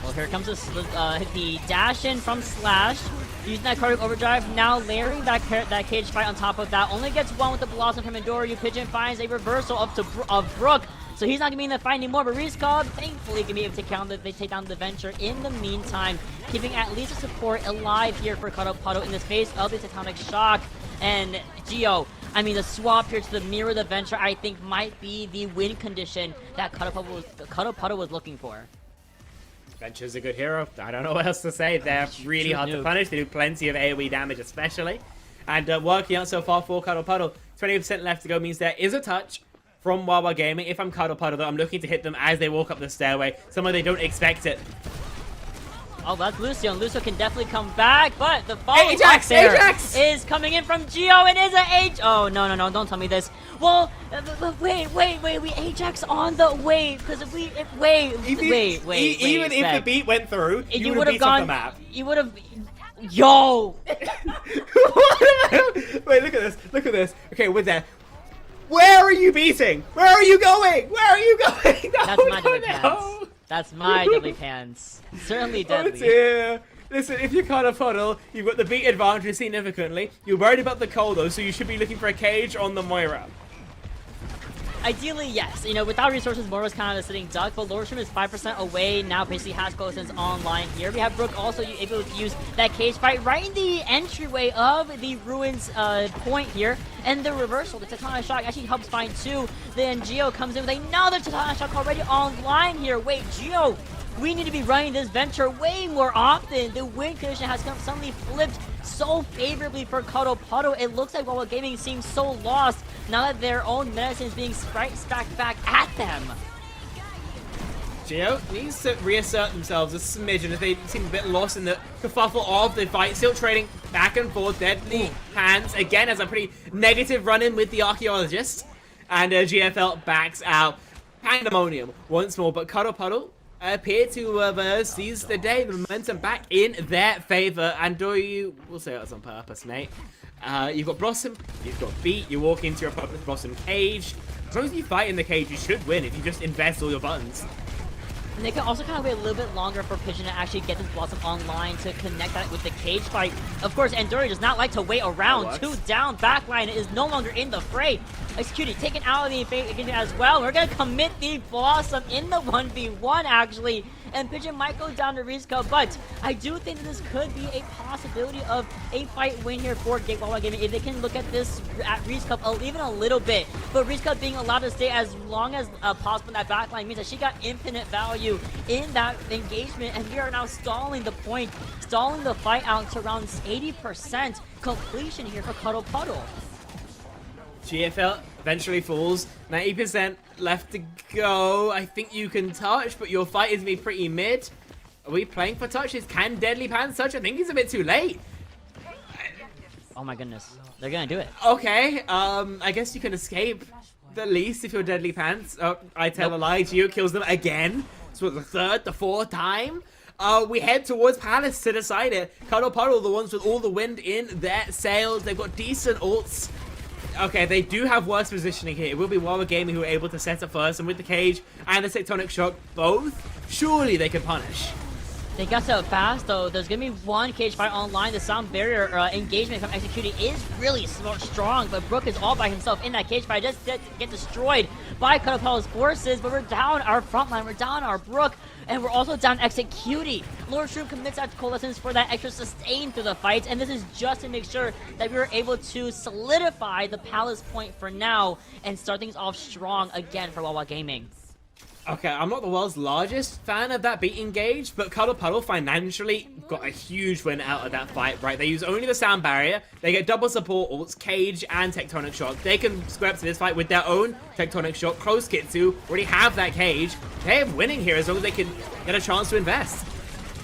Well, here comes the dash in from Slash. Using that cardiac overdrive, now layering that cage fight on top of that. Only gets one with the blossom from Midoriya. Pigeon finds a reversal of Brook. So he's not going to be in the fight anymore, but Reese Cobb thankfully can be able to take down the Venture in the meantime, keeping at least a support alive here for Cuddle Puddle in the face of the Tectonic Shock. And Geo, I mean, the swap here to the Mirror the Venture, I think might be the win condition that Cuddle Puddle was looking for. Venture's a good hero. I don't know what else to say. They're really hard to punish. They do plenty of AoE damage especially. And working out so far for Cuddle Puddle. 20% left to go means there is a touch from Wawa Gaming. If I'm Cuddle Puddle, though, I'm looking to hit them as they walk up the stairway. Somewhere they don't expect it. Oh, that's Lucio, and Lucio can definitely come back, but the follow back there is coming in from Geo, and is a H. Oh, no, don't tell me this. Well, wait, we Ajax on the because if we, wait. Even if the beat went through, you would have gone off the map. You would have, yo. Wait, look at this. Okay, we're there. Where are you beating? Where are you going? No, that's my deadly pants. That's my deadly pants. Certainly deadly. Oh dear. Listen, if you're Cuddle Puddle, you've got the beat advantage significantly. You're worried about the coal though, so you should be looking for a cage on the Moira. Ideally, yes. Without resources, Moira's kind of a sitting duck, but Lordstrom is 5% away. Now basically has Coalescence online here. We have Brook also able to use that cage fight right in the entryway of the Ruins point here. And the reversal, the Tectonic Shock actually helps find 2. Then Geo comes in with another Tectonic Shock already online here. Wait, Geo, we need to be running this Venture way more often. The win condition has suddenly flipped so favorably for Cuddle Puddle. It looks like Wawa Gaming seems so lost now that their own medicine is being stacked back at them. Geo needs to reassert themselves a smidgen as they seem a bit lost in the kerfuffle of the fight. Still trading back and forth. Deadly Hands again has a pretty negative run-in with the Archaeologist. And GFL backs out. Pandemonium once more, but Cuddle Puddle appear to seize the day, the momentum back in their favor. And we'll say that's on purpose, mate. You've got Blossom, you've got Beat, you walk into your opponent's Blossom cage. As long as you fight in the cage, you should win if you just invest all your buttons. And they can also kind of wait a little bit longer for Pigeon to actually get this Blossom online to connect that with the cage fight. Of course, Enduri does not like to wait around. 2 down, backline is no longer in the fray. Executed, taken out of the engagement as well. We're going to commit the Blossom in the 1v1, actually. And Pigeon might go down to Rizco, but I do think that this could be a possibility of a fight win here for Wawa Gaming if they can look at this at Rizco even a little bit. But Rizco being allowed to stay as long as possible in that backline means that she got infinite value in that engagement, and we are now stalling the point, stalling the fight out to around 80% completion here for Cuddle Puddle. GFL eventually falls. 90% left to go. I think you can touch, but your fight is going to be pretty mid. Are we playing for touches? Can Deadly Pants touch? I think he's a bit too late. Oh my goodness. They're going to do it. Okay, I guess you can escape the least if you're Deadly Pants. Oh, I tell a lie. Geo kills them again. So the third, the fourth time, we head towards Palace to decide it. Cuddle Puddle, the ones with all the wind in their sails. They've got decent ults. Okay, they do have worse positioning here. It will be Wawa Gaming who are able to set up first, and with the cage and the Tectonic Shock both, surely they can punish. They got so fast, though. There's going to be one cage fight online. The sound barrier engagement from Executing is really strong, but Brook is all by himself in that cage fight. Just get destroyed by Cuddle Puddle's forces, but we're down our front line. We're down our Brook, and we're also down Executing. Lord Shroom commits out to Coalescence for that extra sustain through the fight, and this is just to make sure that we were able to solidify the Palace point for now and start things off strong again for Wawa Gaming. Okay, I'm not the world's largest fan of that beat engage, but Cuddle Puddle financially got a huge win out of that fight, right? They use only the sound barrier, they get double support ults, cage, and Tectonic Shock. They can square up to this fight with their own Tectonic Shock. Close Kitsu already have that cage. They're winning here as long as they can get a chance to invest.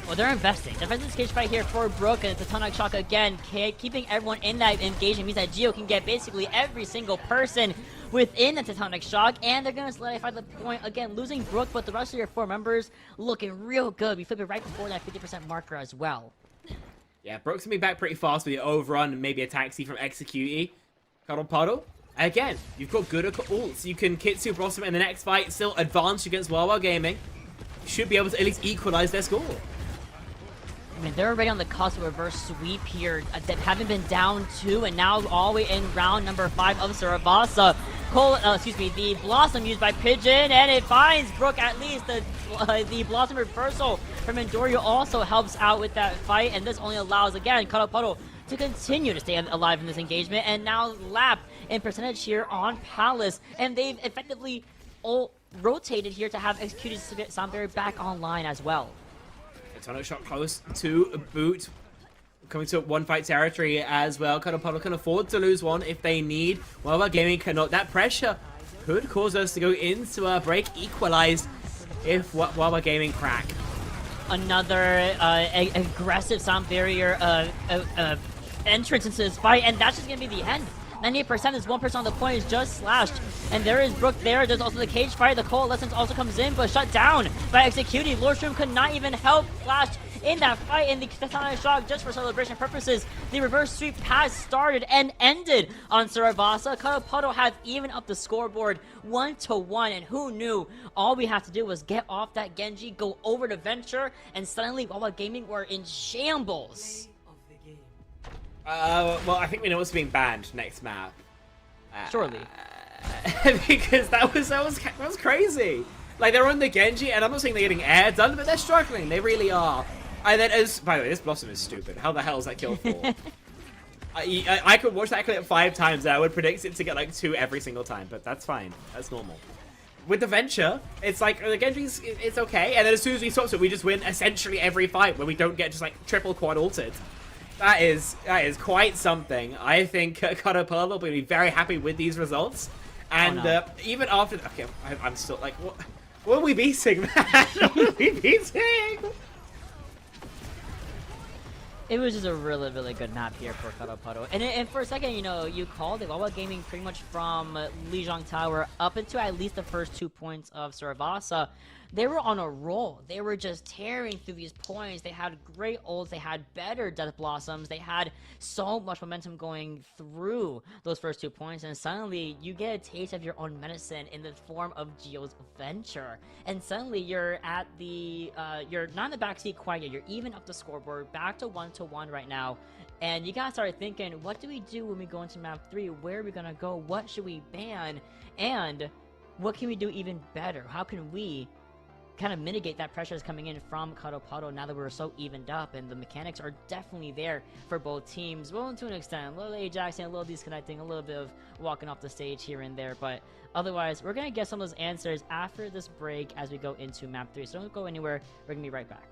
Well, they're investing. Defensive cage fight here for Brook, and it's a Tectonic Shock again, keeping everyone in that engagement means that Geo can get basically every single person within the Tectonic Shock, and they're going to solidify the point again, losing Brook, but the rest of your 4 members looking real good. We flip it right before that 50% marker as well. Yeah, Brook's gonna be back pretty fast with the overrun and maybe a taxi from Execute. Cuddle Puddle, again, you've got good ults. You can Kitsu Blossom in the next fight, still advance against Wawa Gaming. You should be able to at least equalize their score. I mean, they're already on the cusp of a reverse sweep here. They haven't been down 2, and now all the way in round number 5 of Saravasa. The Blossom used by Pigeon, and it finds Brook at least. The Blossom reversal from Midoriya also helps out with that fight, and this only allows, again, Cuddle Puddle to continue to stay alive in this engagement, and now lap in percentage here on Palace, and they've effectively all rotated here to have executed Sound Barrier back online as well. Tectonic Shock close to boot. Coming to one fight territory as well. Cuddle Puddle can afford to lose one if they need. Wawa Gaming cannot. That pressure could cause us to go into a break equalized if Wawa Gaming crack. Another aggressive Sound Barrier entrance into this fight, and that's just going to be the end. 98% is 1% on the point is just slashed. And there is Brook there. There's also the cage fight. The Coalescence also comes in, but shut down by Executing. Lord Shroom could not even help Flash in that fight, in the Tectonic Shock just for celebration purposes. The reverse sweep has started and ended on Saravasa. Cuddle Puddle has even up the scoreboard 1-1, and who knew? All we have to do was get off that Genji, go over to Venture, and suddenly Wawa Gaming were in shambles. Well, I think we know what's being banned next map. Surely. Because that was crazy. Like, they're on the Genji, and I'm not saying they're getting air done, but they're struggling. They really are. And then, by the way, this Blossom is stupid. How the hell is that kill for? I could watch that clip 5 times, and I would predict it to get like 2 every single time, but that's fine. That's normal. With the Venture, it's like, the Genji's, it's okay, and then as soon as we swap it, we just win essentially every fight, where we don't get just like triple quad ulted. That is quite something. I think Cuddle Puddle will be very happy with these results. And even after... Okay, I'm still like... What are we beating, man? What are we beating? It was just a really, really good map here for Cuddle Puddle. And for a second, you know, you called it Wawa Gaming pretty much from Lijiang Tower up into at least the first 2 points of Saravasa. They were on a roll. They were just tearing through these points. They had great ults. They had better Death Blossoms. They had so much momentum going through those first 2 points. And suddenly, you get a taste of your own medicine in the form of Geo's Venture. And suddenly, you're at the... you're not in the backseat quite yet. You're even up the scoreboard. Back to 1-1 right now. And you gotta start thinking, what do we do when we go into map 3? Where are we gonna go? What should we ban? And what can we do even better? How can we kind of mitigate that pressure that's coming in from Cuddle Puddle now that we're so evened up, and the mechanics are definitely there for both teams. Well, to an extent, a little Ajaxing, a little disconnecting, a little bit of walking off the stage here and there, but otherwise, we're going to get some of those answers after this break as we go into map 3. So don't go anywhere. We're going to be right back.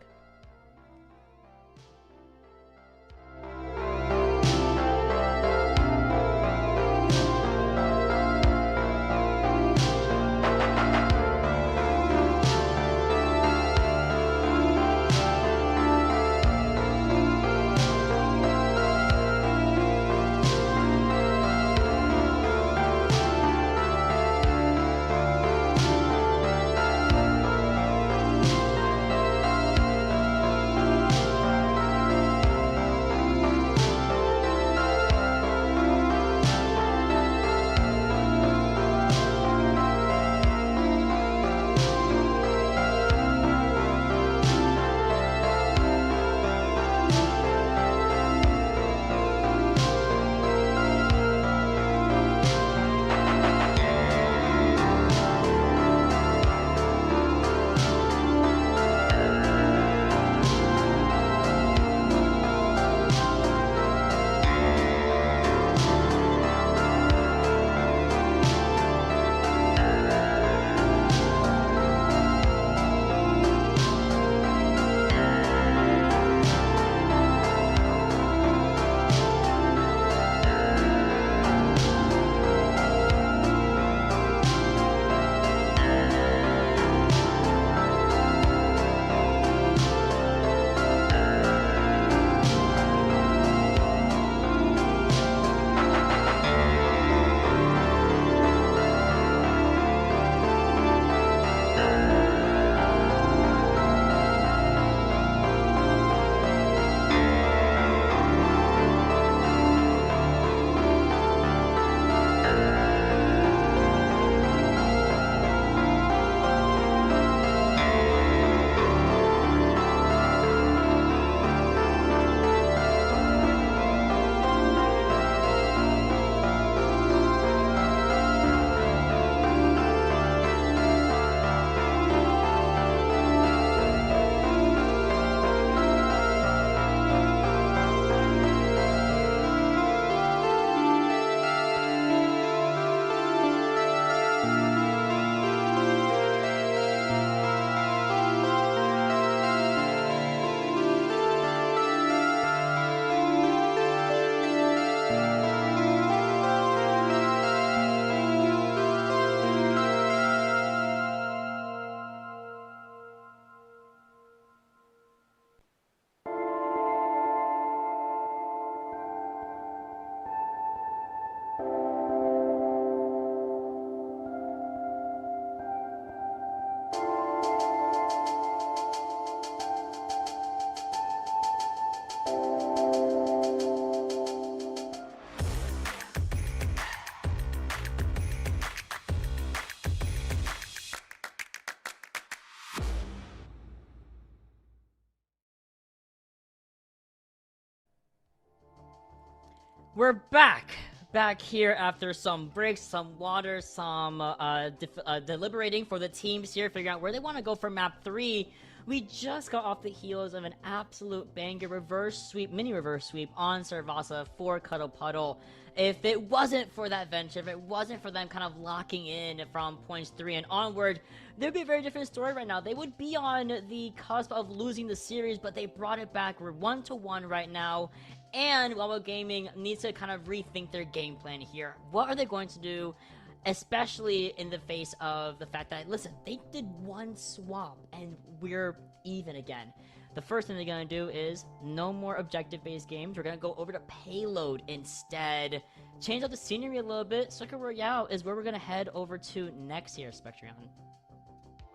We're back here after some breaks, some water, some deliberating for the teams here, figuring out where they want to go for map 3. We just got off the heels of an absolute banger mini reverse sweep on Servasa for Cuddle Puddle. If it wasn't for that venture, if it wasn't for them kind of locking in from points 3 and onward, there'd be a very different story right now. They would be on the cusp of losing the series, but they brought it back. We're 1-1 right now, and Wawa Gaming needs to kind of rethink their game plan here. What are they going to do? Especially in the face of the fact that, listen, they did one swap and we're even again. The first thing they're going to do is no more objective-based games. We're going to go over to payload instead. Change up the scenery a little bit. Circuit Royale is where we're going to head over to next year, Spectreon.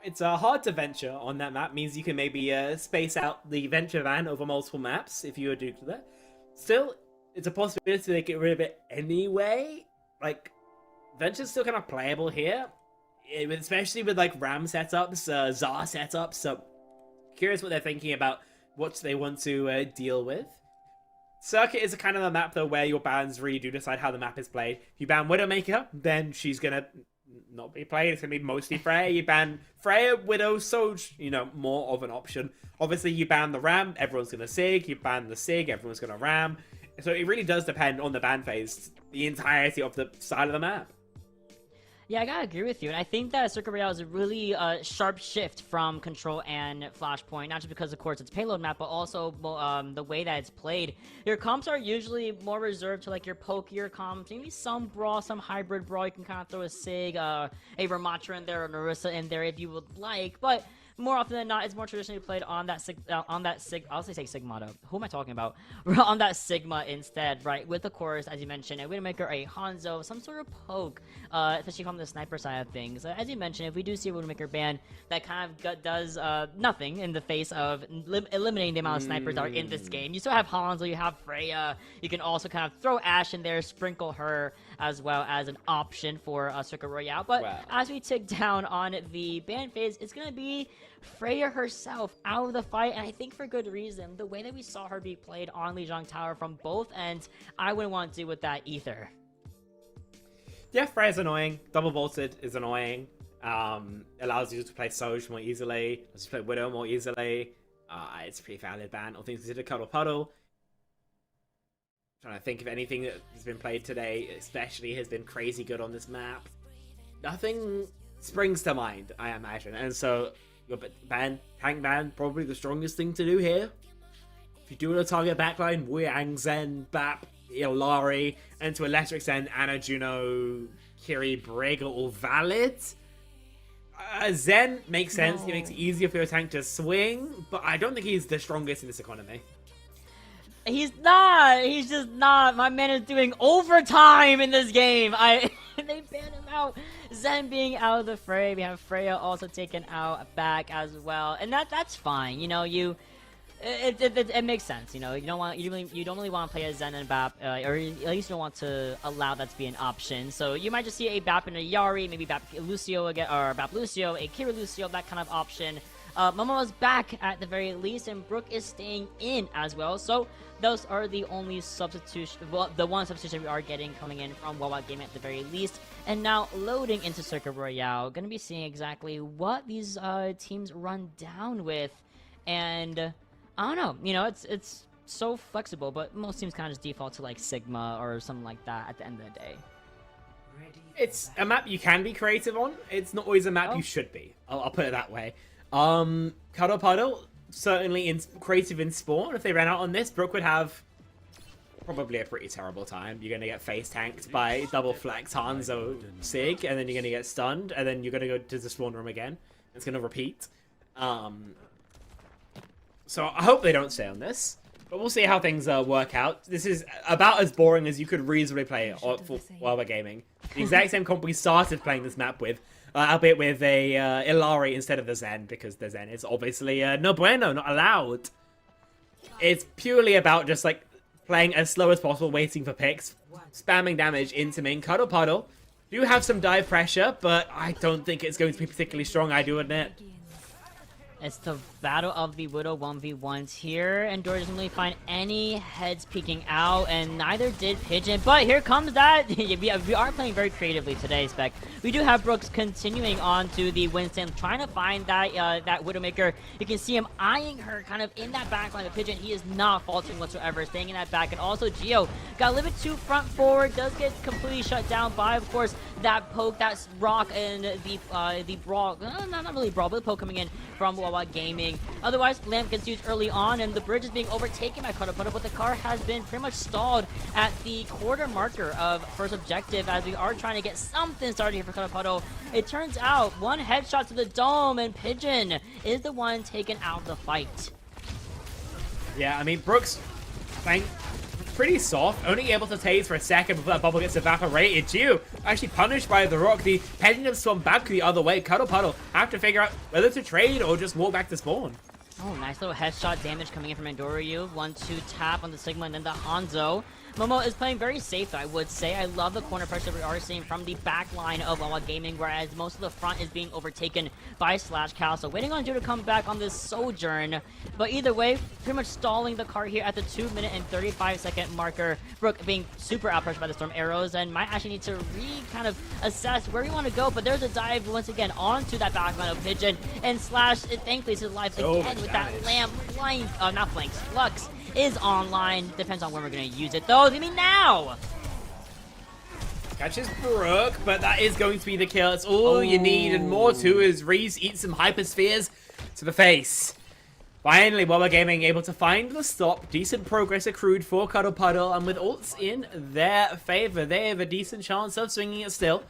It's hard to venture on that map. Means you can maybe space out the venture van over multiple maps if you were to do that. Still, it's a possibility to get rid of it anyway. Like, Venture's still kind of playable here, especially with like RAM setups, ZAR setups. So curious what they're thinking about, what they want to deal with. Circuit is a kind of a map though where your bans really do decide how the map is played. If you ban Widowmaker, then she's gonna not be played. It's gonna be mostly Freya. You ban Freya, Widow, Soj, you know, more of an option. Obviously, you ban the RAM, everyone's gonna Sig. You ban the Sig, everyone's gonna RAM. So it really does depend on the ban phase, the entirety of the side of the map. Yeah, I gotta agree with you, and I think that Circuit Royale is a really sharp shift from Control and Flashpoint, not just because, of course, it's payload map, but also the way that it's played. Your comps are usually more reserved to, like, your pokier comps, maybe some Brawl, some hybrid Brawl, you can kind of throw a Sig, a Ramatra in there, or Narissa in there if you would like, but more often than not, it's more traditionally played on that I'll say Sigma. Who am I talking about? On that Sigma instead, right? With, of course, as you mentioned, a Widowmaker, a Hanzo, some sort of poke, especially from the sniper side of things. As you mentioned, if we do see a Widowmaker ban, that kind of does nothing in the face of eliminating the amount of snipers that are in this game. You still have Hanzo, you have Freya. You can also kind of throw Ashe in there, sprinkle her as well as an option for Circuit Royale. But as we tick down on the ban phase, it's going to be Freya herself out of the fight, and I think for good reason. The way that we saw her be played on Lijiang Tower from both ends, I wouldn't want to do with that either. Yeah, Freya's annoying. Double vaulted is annoying. Allows you to play Soj more easily, lets you play Widow more easily. It's a pretty valid ban. All things considered, Cuddle Puddle. Trying to think of anything that has been played today, especially has been crazy good on this map. Nothing springs to mind, I imagine, and so your ban, tank ban, probably the strongest thing to do here. If you do want to target backline, Wuyang, Zen, Bap, Ilari, and to a lesser extent, Ana, Juno, Kiri, Brig are all valid. Zen makes sense. It makes it easier for your tank to swing, but I don't think he's the strongest in this economy. He's not. He's just not. My man is doing overtime in this game. They banned him out. Zen being out of the fray. We have Freya also taken out back as well, and that's fine. You know, it makes sense. You know, you don't really want to play a Zen and Bap, or at least you don't want to allow that to be an option. So you might just see a Bap and a Yari, maybe Bap Lucio again, or Bap Lucio, a Kira Lucio, that kind of option. Momo's back at the very least, and Brook is staying in as well. So those are the only substitution, well, the one substitution we are getting coming in from Wawa Gaming at the very least. And now loading into Circuit Royale, gonna be seeing exactly what these teams run down with, and I don't know. You know, it's so flexible, but most teams kind of just default to like Sigma or something like that at the end of the day. It's a map you can be creative on. It's not always a map you should be. I'll put it that way. Cuddle Puddle, certainly creative in Spawn. If they ran out on this, Brook would have probably a pretty terrible time. You're going to get face tanked by double flex Hanzo Sig, and then you're going to get stunned, and then you're going to go to the spawn room again. It's going to repeat. So I hope they don't stay on this, but we'll see how things work out. This is about as boring as you could reasonably play it for Wawa Gaming. The exact same comp we started playing this map with, albeit with a Ilari instead of the Zen, because the Zen is obviously no bueno, not allowed. It's purely about just like playing as slow as possible, waiting for picks, spamming damage into main. Cuddle Puddle do have some dive pressure, but I don't think it's going to be particularly strong, I do admit. It's the battle of the Widow 1v1s here, and Dory doesn't really find any heads peeking out, and neither did Pigeon. But here comes that. we are playing very creatively today, Spec. We do have Brooks continuing on to the Winston, trying to find that that Widowmaker. You can see him eyeing her kind of in that back line of Pigeon. He is not faltering whatsoever, staying in that back. And also Geo got a little bit too front forward, does get completely shut down by, of course, that poke, that rock, and the brawl. Not really brawl, but the poke coming in from Wawa Gaming. Otherwise, Lamp gets used early on, and the bridge is being overtaken by Cuddle Puddle, but the car has been pretty much stalled at the quarter marker of first objective as we are trying to get something started here for Cuddle Puddle. It turns out one headshot to the dome, and Pigeon is the one taken out of the fight. Yeah, I mean, Brooks playing pretty soft, only able to tase for a second before that bubble gets evaporated. Geo actually punished by the rock. The pendulum swung back the other way. Cuddle Puddle have to figure out whether to trade or just walk back to spawn. Oh, nice little headshot damage coming in from Andoryu. 1-2 tap on the Sigma and then the Hanzo. Momo is playing very safe, I would say. I love the corner pressure we are seeing from the back line of Wawa Gaming, whereas most of the front is being overtaken by Slash Castle. Waiting on Geo to come back on this Sojourn. But either way, pretty much stalling the car here at the 2-minute and 35-second marker. Brook being super outpressured by the Storm Arrows and might actually need to kind of assess where we want to go. But there's a dive once again onto that back line of Pigeon. And Slash, thankfully, is alive again with that lamp flank, not flanks, Flux is online. Depends on when we're going to use it, though. I mean, now! Catches Brook, but that is going to be the kill. It's all you need, and more too, as Reese eats some hyperspheres to the face. Finally, Wawa Gaming able to find the stop. Decent progress accrued for Cuddle Puddle, and with ults in their favor, they have a decent chance of swinging it still.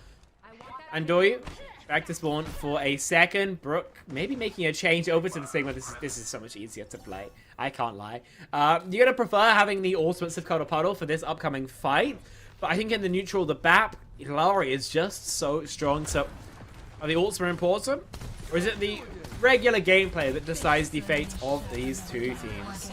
And Doyu back to spawn for a second. Brook maybe making a change over to the Sigma. This is so much easier to play. I can't lie. You're going to prefer having the ultimates of Cuddle Puddle for this upcoming fight. But I think in the neutral, the BAP, Hilari is just so strong. So are the ults more important? Or is it the regular gameplay that decides the fate of these two teams?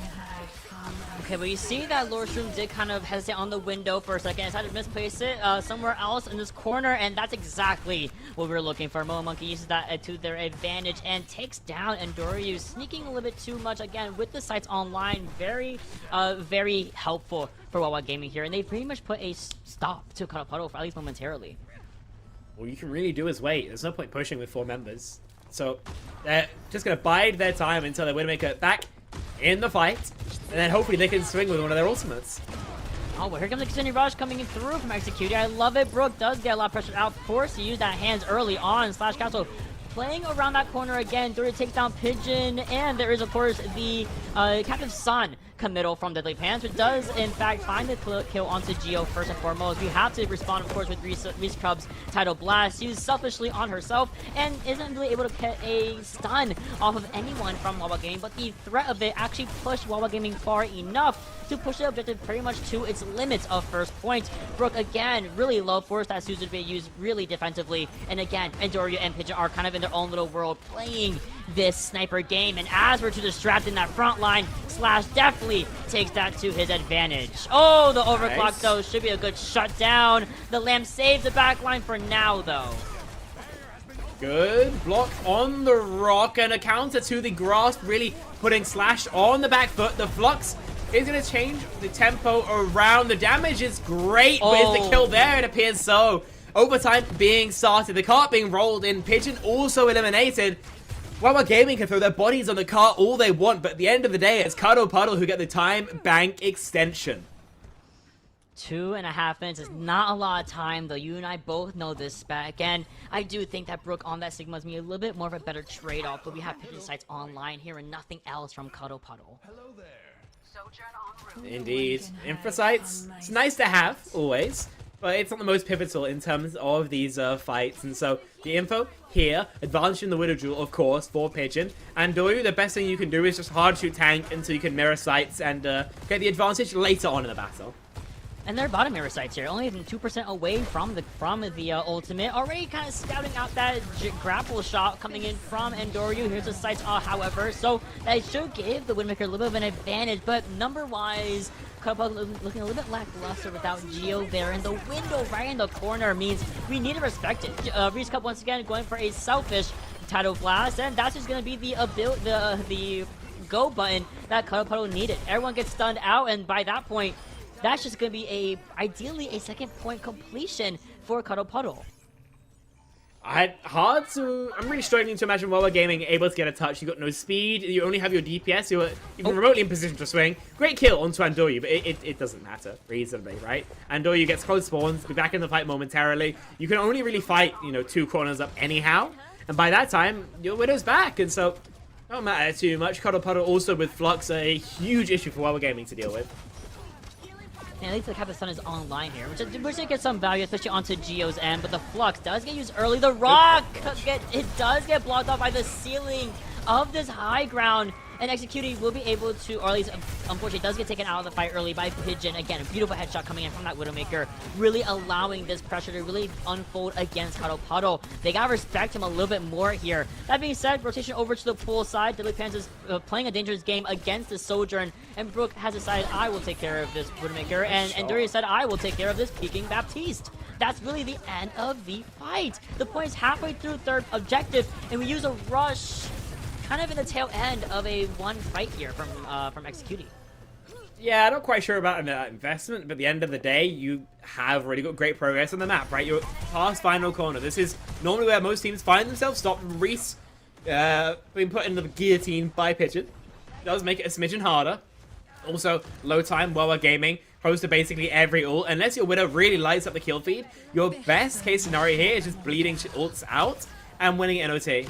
Okay, but you see that Lordstrom did kind of hesitate on the window for a second. Decided to misplace it somewhere else in this corner, and that's exactly what we're looking for. Momo Monkey uses that to their advantage and takes down Andoryu, sneaking a little bit too much again with the sights online. Very, very helpful for Wawa Gaming here, and they pretty much put a stop to Cuddle Puddle for at least momentarily. All you can really do is wait. There's no point pushing with 4 members. So they're just going to bide their time until they Widowmaker back in the fight, and then hopefully they can swing with one of their ultimates. Oh, well, here comes the Extended Rush coming in through from Executing. I love it. Brook does get a lot of pressure out, forced to use that hands early on. Slash Castle playing around that corner again. Dory takes down Pigeon, and there is, of course, the Captive Sun committal from Deadly Pants, which does, in fact, find the kill onto Geo first and foremost. We have to respond, of course, with Reese Cub's Tidal Blast, used selfishly on herself, and isn't really able to get a stun off of anyone from Wawa Gaming, but the threat of it actually pushed Wawa Gaming far enough to push the objective pretty much to its limits of first point. Brook, again, really low force that Susan be used really defensively, and again, Andoryu and Pigeon are kind of in their own little world playing this sniper game, and as we're too distracted in that front line, Slash definitely takes that to his advantage. Oh, the overclock, Nice. though, should be a good shutdown. The Lamb saves the back line for now, though. Good block on the rock, and a counter to the grasp, really putting Slash on the back foot. The Flux is going to change the tempo around. The damage is great, but is the kill there? It appears so. Overtime being started, the cart being rolled in, Pigeon also eliminated. Wawa Gaming can throw their bodies on the cart all they want, but at the end of the day, it's Cuddle Puddle who get the time bank extension. 2.5 minutes is not a lot of time, though. You and I both know this spec, and I do think that Brook on that Sigma is me a little bit more of a better trade-off, but we have Pigeon sights online here and nothing else from Cuddle Puddle. Indeed. Infrasights, it's nice to have, always, but it's not the most pivotal in terms of these fights, and so the info here, advantage in the Widow Duel, of course, for Pigeon, and Doyu, the best thing you can do is just hard shoot tank until you can mirror sights and get the advantage later on in the battle. And their bottom mirror sights here, only 2% away from the ultimate. Already kind of scouting out that grapple shot coming in from Andoryu. Here's the sights, however, so that should give the Widowmaker a little bit of an advantage. But number-wise, Cuddle Puddle looking a little bit lackluster without Geo there. And the window right in the corner means we need to respect it. Reese Cup once again going for a selfish Tidal Blast, and that's just gonna be the go button that Cuddle Puddle needed. Everyone gets stunned out, and by that point, that's just gonna be ideally a second point completion for Cuddle Puddle. I'm really struggling to imagine Wawa Gaming able to get a touch. You've got no speed, you only have your DPS, you're even remotely in position to swing. Great kill onto Andoryu, but it doesn't matter, reasonably, right? Andoryu gets close spawns, be back in the fight momentarily. You can only really fight, 2 corners up anyhow, and by that time, your Widow's back, and so, don't matter too much. Cuddle Puddle also with Flux, a huge issue for Wawa Gaming to deal with. And at least the Captain Sun is online here, which gets some value, especially onto Geo's end. But the Flux does get used early. The Rock does get blocked off by the ceiling of this high ground. And Executing will be able to, or at least unfortunately does get taken out of the fight early by Pigeon. Again, a beautiful headshot coming in from that Widowmaker, really allowing this pressure to really unfold against Cuddle Puddle. They gotta respect him a little bit more here. That being said, rotation over to the pool side. Deadly Pants is playing a dangerous game against the Sojourn, and Brook has decided, I will take care of this Widowmaker, and Durian said, I will take care of this Peking Baptiste. That's really the end of the fight. The point is halfway through third objective, and we use a rush kind of in the tail end of a one fight here from Executing. Yeah, not quite sure about that investment, but at the end of the day, you have really got great progress on the map, right? You're past final corner. This is normally where most teams find themselves. Stop Reese being put in the guillotine by Pigeon. Does make it a smidgen harder. Also, low time, Wawa Gaming, close to basically every ult. Unless your Widow really lights up the kill feed, your best case scenario here is just bleeding ults out and winning an OT.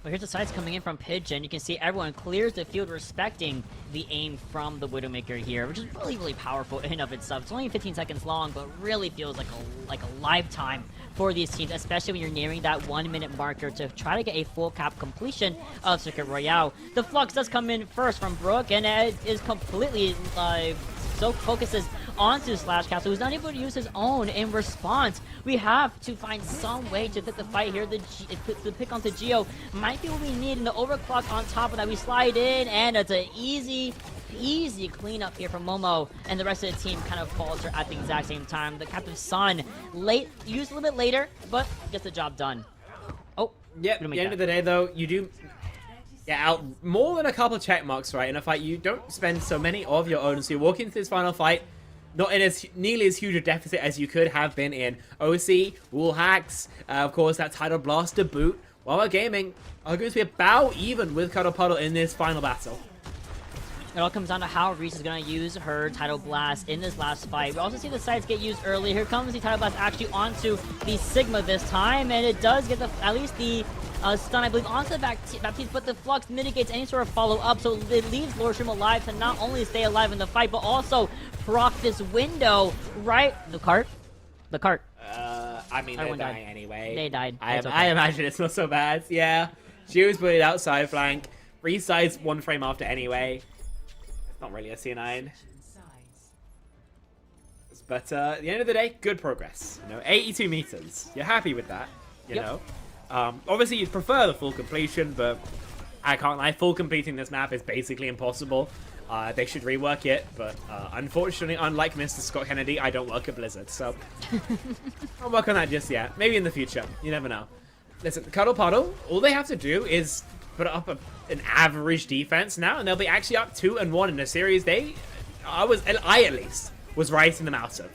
Well, here's the sides coming in from Pigeon. You can see everyone clears the field respecting the aim from the Widowmaker here, which is really, really powerful in and of itself. It's only 15 seconds long, but really feels like a lifetime for these teams, especially when you're nearing that 1 minute marker to try to get a full cap completion of Circuit Royale. The Flux does come in first from Brook, and it is completely so focuses onto Slash Castle, who's not able to use his own in response. We have to find some way to pick the fight here. The pick onto Geo might be what we need, and the overclock on top of that. We slide in, and it's an easy cleanup here from Momo, and the rest of the team kind of falter at the exact same time. The Captain Sun used a little bit later, but gets the job done. Oh, yeah. At the end of the day, though, you do get out more than a couple of check marks, right? In a fight, you don't spend so many of your own, so you walk into this final fight not in nearly as huge a deficit as you could have been in OC, Wall Hacks, of course, that Tidal Blaster boot. Wawa Gaming are going to be about even with Cuddle Puddle in this final battle. It all comes down to how Reese is going to use her Tidal Blast in this last fight. We also see the sides get used early. Here comes the Tidal Blast actually onto the Sigma this time, and it does get at least the stun, I believe, onto the Baptiste, but the Flux mitigates any sort of follow-up, so it leaves Lordstream alive to not only stay alive in the fight, but also proc this window, right? The cart? I mean, they're dying anyway. They died. I imagine it's not so bad. Yeah. She was bullied outside flank. Free sides 1 frame after anyway. It's not really a C9. But at the end of the day, good progress. 82 meters. You're happy with that, you know? Obviously, you'd prefer the full completion, but I can't lie. Full completing this map is basically impossible. They should rework it, but unfortunately, unlike Mr. Scott Kennedy, I don't work at Blizzard, so I'll work on that just yet. Maybe in the future. You never know. Listen, Cuddle Puddle, all they have to do is put up an average defense now, and they'll be actually up 2-1 in a series I at least was writing them out of.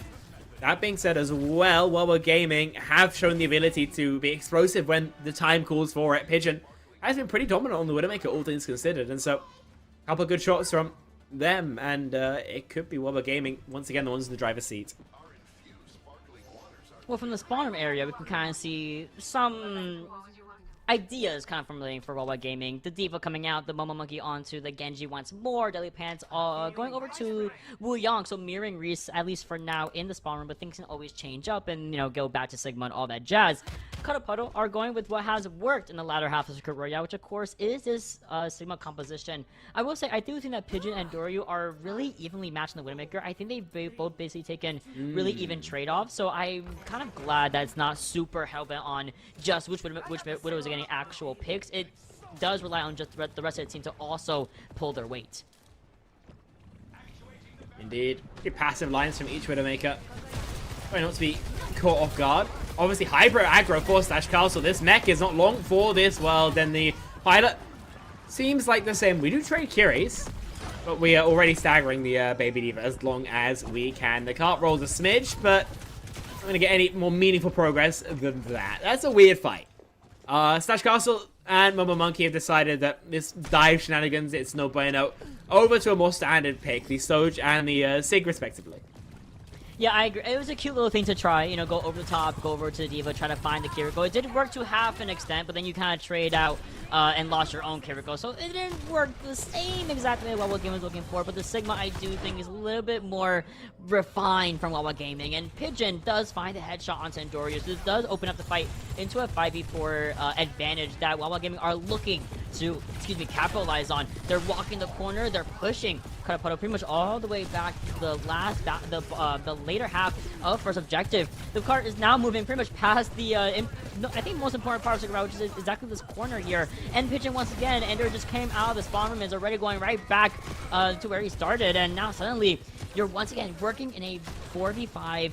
That being said as well, Wawa Gaming have shown the ability to be explosive when the time calls for it. Pigeon has been pretty dominant on the Widowmaker, all things considered, and so a couple of good shots from them, and it could be Wawa Gaming, once again, the ones in the driver's seat. Well, from the spawn room area, we can kind of see some ideas kind of formulating for Wawa Gaming. The Diva coming out, the Momo Monkey onto the Genji once more, Deadly Pants going over to Wu Yang, so mirroring Reese, at least for now, in the spawn room, but things can always change up and, go back to Sigma and all that jazz. Cuddle Puddle are going with what has worked in the latter half of Circuit Royale, which of course is this Sigma composition. I will say, I do think that Pigeon and Doryu are really evenly matched in the Widowmaker. I think they've both basically taken really even trade-offs, so I'm kind of glad that it's not super hell-bent on just which Widow is getting actual picks. It does rely on just the rest of the team to also pull their weight. Indeed. Pretty passive lines from each Widowmaker. Try not to be caught off guard. Obviously, hybrid aggro for Stash Castle. This mech is not long for this world. Then the pilot seems like the same. We do trade Curies, but we are already staggering the Baby Diva as long as we can. The cart rolls a smidge, but I'm not going to get any more meaningful progress than that. That's a weird fight. Stash Castle and Momo Monkey have decided that this dive shenanigans, it's no bueno. Over to a more standard pick, the Soj and the Sig, respectively. Yeah, I agree. It was a cute little thing to try, you know, go over the top, go over to the Diva, try to find the Kiriko. It did work to half an extent, but then you kind of trade out and lost your own Kiriko. So it didn't work the same exactly way Wawa Gaming was looking for, but the Sigma I do think is a little bit more refined from Wawa Gaming. And Pigeon does find the headshot onto Endorius. This does open up the fight into a 5v4 advantage that Wawa Gaming are looking to, capitalize on. They're walking the corner, they're pushing Cuddle Puddle pretty much all the way back to the the later half of first objective. The cart is now moving pretty much past the, I think most important part of the route, which is exactly this corner here. And Pigeon once again, Ender just came out of the spawn room and is already going right back to where he started. And now suddenly, you're once again working in a 4v5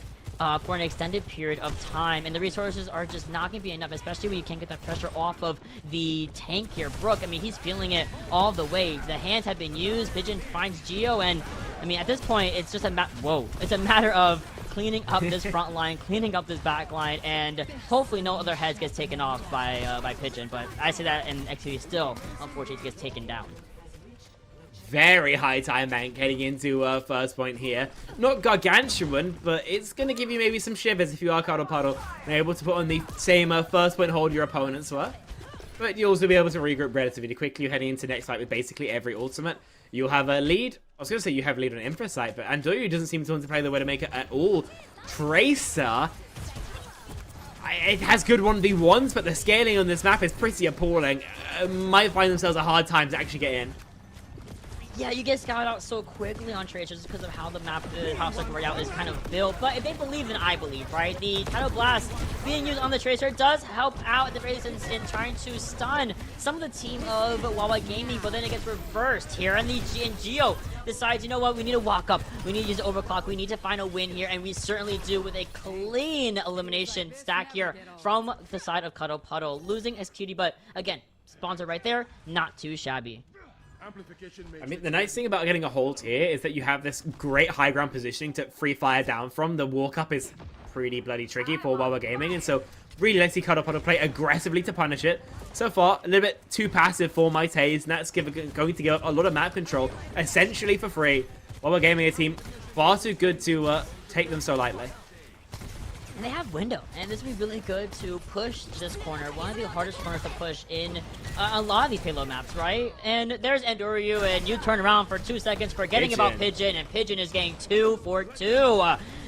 for an extended period of time, and the resources are just not going to be enough, especially when you can't get that pressure off of the tank here. Brook, I mean, he's feeling it all the way. The hands have been used. Pigeon finds Geo, and I mean, at this point, it's just it's a matter of cleaning up this front line, cleaning up this back line, and hopefully no other heads gets taken off by Pigeon. But I say that, and XP still, unfortunately, gets taken down. Very high time bank heading into first point here. Not gargantuan, but it's going to give you maybe some shivers if you are Cuddle Puddle and able to put on the same first point hold your opponents were. But you'll also be able to regroup relatively quickly. You're heading into next fight with basically every ultimate. You'll have a lead. I was going to say you have a lead on Emperor side, but Andoyu doesn't seem to want to play the way to make it at all. Tracer, it has good 1v1s, but the scaling on this map is pretty appalling. Might find themselves a hard time to actually get in. Yeah, you get scouted out so quickly on Tracer just because of how the map, how Circuit Royale is kind of built. But if they believe, then I believe, right? The Tidal Blast being used on the Tracer does help out at the very least in trying to stun some of the team of Wawa Gaming, but then it gets reversed here, and Geo decides, you know what, we need to walk up, we need to use overclock, we need to find a win here, and we certainly do with a clean elimination stack here from the side of Cuddle Puddle. Losing SQD, but again, spawns are right there, not too shabby. I mean, the nice thing about getting a hold here is that you have this great high ground positioning to free fire down from. The walk up is pretty bloody tricky for Wawa Gaming, and so really let's see Cuddle Puddle play aggressively to punish it. So far, a little bit too passive for my taste, and that's going to give up a lot of map control essentially for free. Wawa Gaming, a team far too good to take them so lightly. And they have window, and this would be really good to push this corner. One of the hardest corners to push in a lot of these payload maps, right? And there's Endoryu, and you turn around for 2 seconds forgetting about Pigeon, and Pigeon is getting 2 for 2.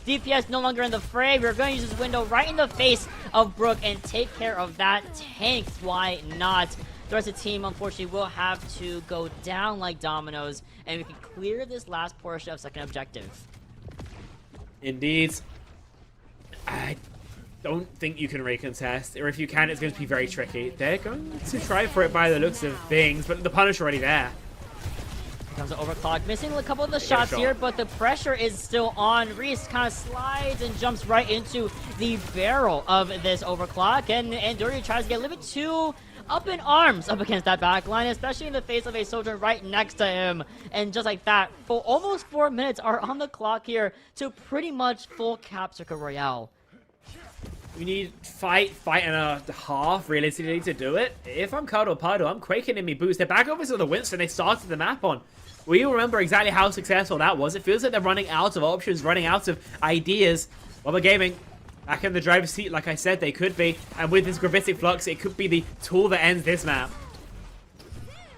DPS no longer in the fray. We're going to use this window right in the face of Brook and take care of that tank. Why not? The rest of the team, unfortunately, will have to go down like dominoes, and we can clear this last portion of second objective. Indeed. I don't think you can recontest, or if you can, it's going to be very tricky. They're going to try for it by the looks of things, but the punish already there. Here comes the overclock, missing a couple of the shots here, but the pressure is still on. Reese kind of slides and jumps right into the barrel of this overclock, and Dory tries to get a little bit too up in arms up against that back line, especially in the face of a soldier right next to him. And just like that, for almost 4 minutes are on the clock here to pretty much full cap Circuit Royale. We need fight and a half, realistically, to do it. If I'm Cuddle Puddle, I'm quaking in me boots. They're back over to the Winston they started the map on. We all remember exactly how successful that was. It feels like they're running out of options, running out of ideas. Wawa Gaming back in the driver's seat, like I said, they could be. And with this Gravitic Flux, it could be the tool that ends this map.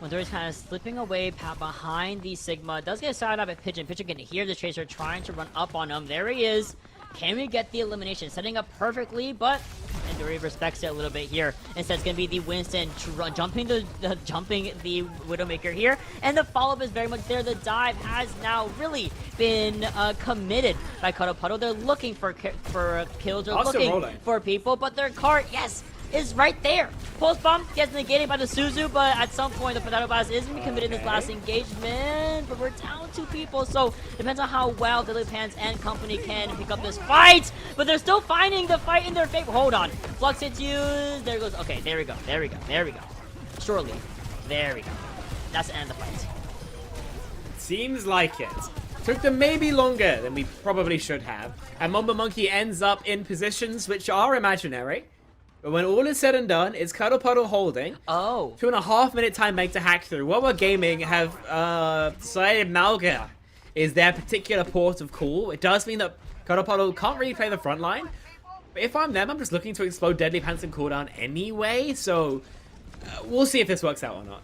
Mondori's kind of slipping away behind the Sigma. Does get side up at Pigeon. Pigeon can hear the Tracer trying to run up on him. There he is. Can we get the elimination? Setting up perfectly, but Endori respects it a little bit here. Instead, it's going to be the Winston jumping the Widowmaker here. And the follow-up is very much there. The dive has now really been committed by Cuddle Puddle. They're looking for kills. They're looking for people, but their cart, yes, is right there. Pulse Bomb gets negated by the Suzu, but at some point the Potato Blast is going to be committed in this last engagement. But we're down 2 people, so depends on how well Deadly Pants and company can pick up this fight. But they're still finding the fight in their favor. Hold on. Flux hits used. There goes. Okay, there we go. There we go. There we go. Surely. There we go. That's the end of the fight. Seems like it. Took them maybe longer than we probably should have. And Mamba Monkey ends up in positions which are imaginary. But when all is said and done, it's Cuddle Puddle holding. Oh. 2.5 minute time bank to hack through. Wawa Gaming have decided Malga is their particular port of call. It does mean that Cuddle Puddle can't really play the front line. But if I'm them, I'm just looking to explode Deadly Pants and cooldown anyway. So we'll see if this works out or not.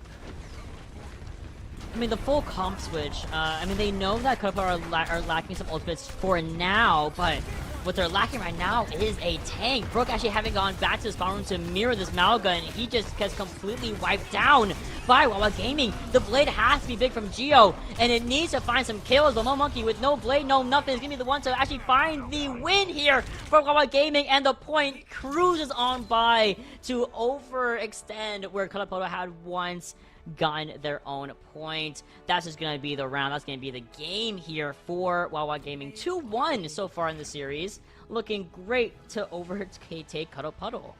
I mean, the full comp switch, I mean, they know that Cuddle Puddle are lacking some ultimates for now, but what they're lacking right now is a tank. Brook actually having gone back to the spawn room to mirror this Malga, and he just gets completely wiped down by Wawa Gaming. The blade has to be big from Geo, and it needs to find some kills, but Monkey with no blade, no nothing, is going to be the one to actually find the win here for Wawa Gaming, and the point cruises on by to overextend where Cuddle Puddle had once gotten their own point. That's just going to be the round. That's going to be the game here for Wawa Gaming. 2-1 so far in the series. Looking great to overtake Cuddle Puddle.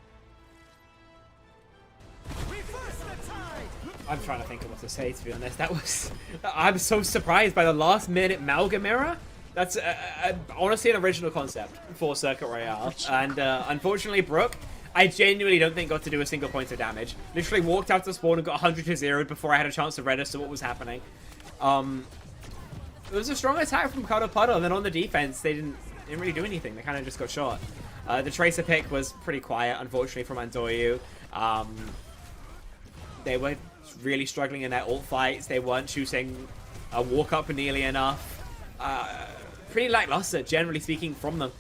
I'm trying to think of what to say, to be honest. That was... I'm so surprised by the last minute Malga mirror. That's honestly an original concept for Circuit Royale. And unfortunately, Brook, I genuinely don't think got to do a single point of damage. Literally walked out to spawn and got 100 to 0 before I had a chance to register what was happening. It was a strong attack from Cuddle Puddle, and then on the defense, they didn't really do anything. They kind of just got shot. The Tracer pick was pretty quiet, unfortunately, from Andoyu. They were really struggling in their ult fights. They weren't shooting a walk-up nearly enough. Pretty lackluster, generally speaking, from them.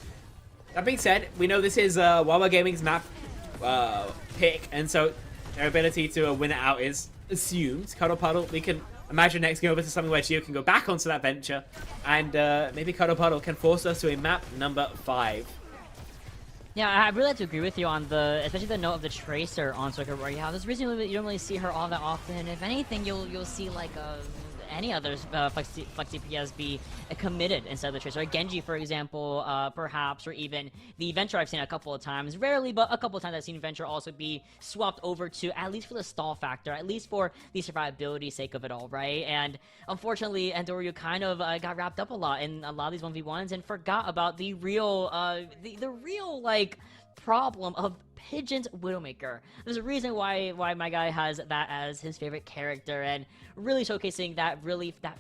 That being said, we know this is Wawa Gaming's map pick, and so their ability to win it out is assumed. Cuddle Puddle, we can imagine next game over to something where Geo can go back onto that venture, and maybe Cuddle Puddle can force us to a map number 5. Yeah, I really have to agree with you on the, especially the note of the Tracer on Circuit Royale. There's reason you don't really see her all that often. If anything, you'll see like any other Flexi PS be committed instead of the Tracer. Like Genji, for example, perhaps, or even the Venture I've seen a couple of times. Rarely, but a couple of times I've seen Venture also be swapped over to, at least for the stall factor, at least for the survivability sake of it all, right? And unfortunately, Andoyu kind of got wrapped up a lot in a lot of these 1v1s and forgot about the real, the real, like, problem of Pigeon's Widowmaker. There's a reason why my guy has that as his favorite character, and really showcasing that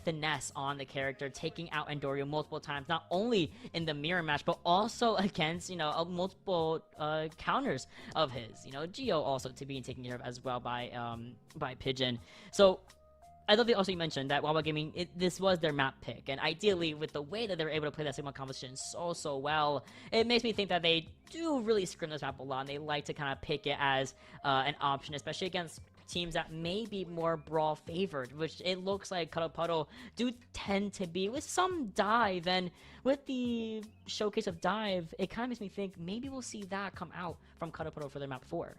finesse on the character, taking out Andoyu multiple times, not only in the mirror match, but also against, you know, multiple counters of his. You know, Geo also to be taken care of as well by Pigeon. So I love that also you mentioned that Wawa Gaming, this was their map pick, and ideally with the way that they were able to play that Sigma competition so well, it makes me think that they do really scrim this map a lot, and they like to kind of pick it as an option, especially against teams that may be more brawl favored, which it looks like Cuddle Puddle do tend to be with some dive, and with the showcase of dive, it kind of makes me think maybe we'll see that come out from Cuddle Puddle for their map 4.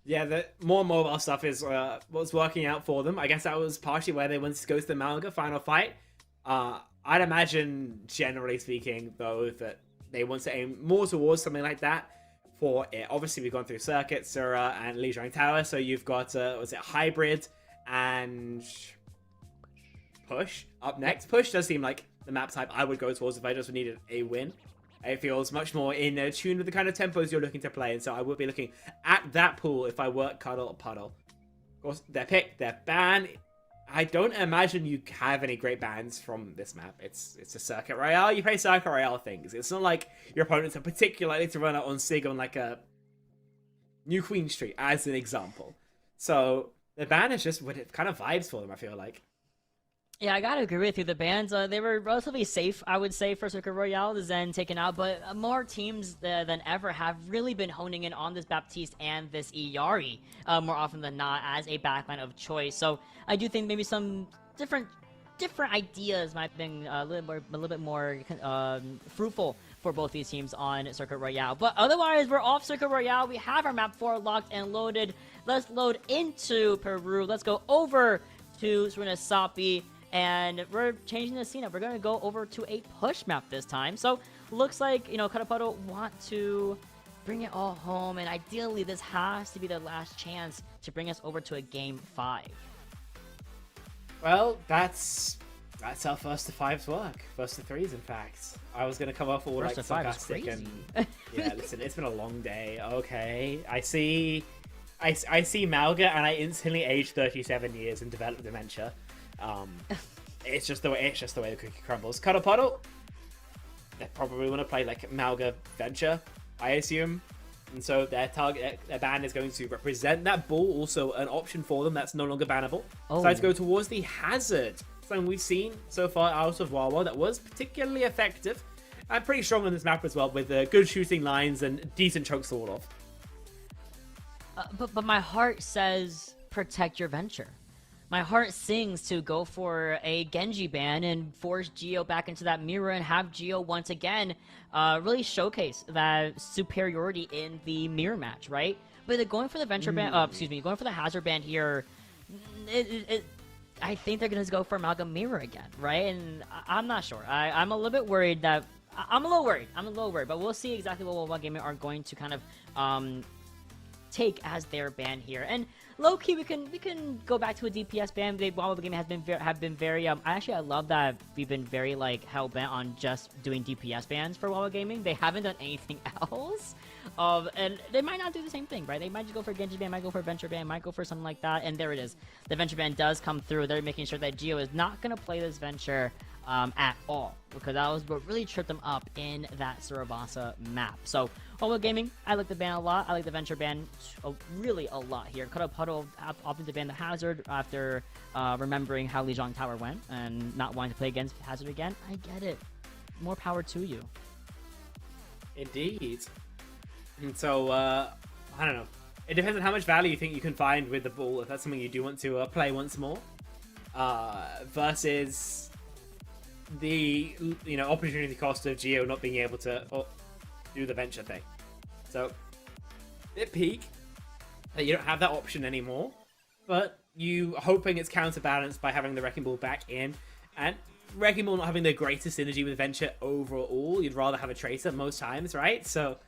Yeah, the more mobile stuff is what's working out for them. I guess that was partially where they wanted to go to the Malga final fight. I'd imagine, generally speaking, though, that they want to aim more towards something like that for it. Obviously, we've gone through Circuit, Sura, and Lijiang Tower, so you've got, was it Hybrid and Push up next. Push does seem like the map type I would go towards if I just needed a win. It feels much more in tune with the kind of tempos you're looking to play, and so I would be looking at that pool if I were Cuddle Puddle. Of course, their pick, their ban. I don't imagine you have any great bans from this map. It's a Circuit Royale. You play Circuit Royale things. It's not like your opponents are particularly to run out on Sig on like a New Queen Street, as an example. So the ban is just what it kind of vibes for them, I feel like. Yeah, I gotta agree with you. The bans, they were relatively safe, I would say, for Circuit Royale, the Zen taken out, but more teams than ever have really been honing in on this Baptiste and this Iyari more often than not as a backline of choice. So I do think maybe some different ideas might have been a little bit more fruitful for both these teams on Circuit Royale. But otherwise, we're off Circuit Royale. We have our map 4 locked and loaded. Let's load into Peru. Let's go over to Srinasapi, and we're changing the scene up. We're going to go over to a push map this time. So looks like, you know, Cuddle Puddle want to bring it all home, and ideally this has to be their last chance to bring us over to a game 5. Well, that's how first to 5s work. First to 3s, in fact. I was gonna come off all First like to 5 is sarcastic crazy. and yeah. Listen, it's been a long day. Okay, I see Malga, and I instantly aged 37 years and developed dementia. It's just the way the cookie crumbles. Cuddle Puddle, they probably want to play like Malga Venture, I assume. And so their ban is going to represent that ball, also an option for them that's no longer bannable. Decide to go towards the Hazard. Something we've seen so far out of Wawa that was particularly effective and pretty strong on this map as well, with good shooting lines and decent chokes to ward off. But my heart says protect your venture. My heart sings to go for a Genji ban and force Geo back into that mirror and have Geo once again really showcase that superiority in the mirror match, right? But they're going for the venture ban, going for the Hazard ban here. I think they're going to go for Amalgam Mirror again, right? And I'm not sure. I'm a little bit worried that... I'm a little worried, but we'll see exactly what Wawa Gaming are going to kind of take as their ban here. And low-key, we can go back to a DPS ban. Wawa Gaming have been very... I love that we've been very, like, hell-bent on just doing DPS bans for Wawa Gaming. They haven't done anything else. And they might not do the same thing, right? They might just go for Genji ban, might go for Venture ban, might go for something like that, and there it is. The Venture ban does come through. They're making sure that Geo is not going to play this Venture at all, because that was what really tripped them up in that Surabasa map. So, Wawa Gaming, I like the ban a lot. I like the Venture ban really a lot here. Cuddle Puddle opted to ban the Hazard after remembering how Lijiang Tower went and not wanting to play against Hazard again. I get it. More power to you. Indeed. And so, I don't know. It depends on how much value you think you can find with the ball, if that's something you do want to play once more. Versus the, opportunity cost of Geo not being able to do the venture thing. So, at peak, you don't have that option anymore, but you hoping it's counterbalanced by having the Wrecking Ball back in, and Wrecking Ball not having the greatest synergy with Venture overall. You'd rather have a Tracer most times, right? So,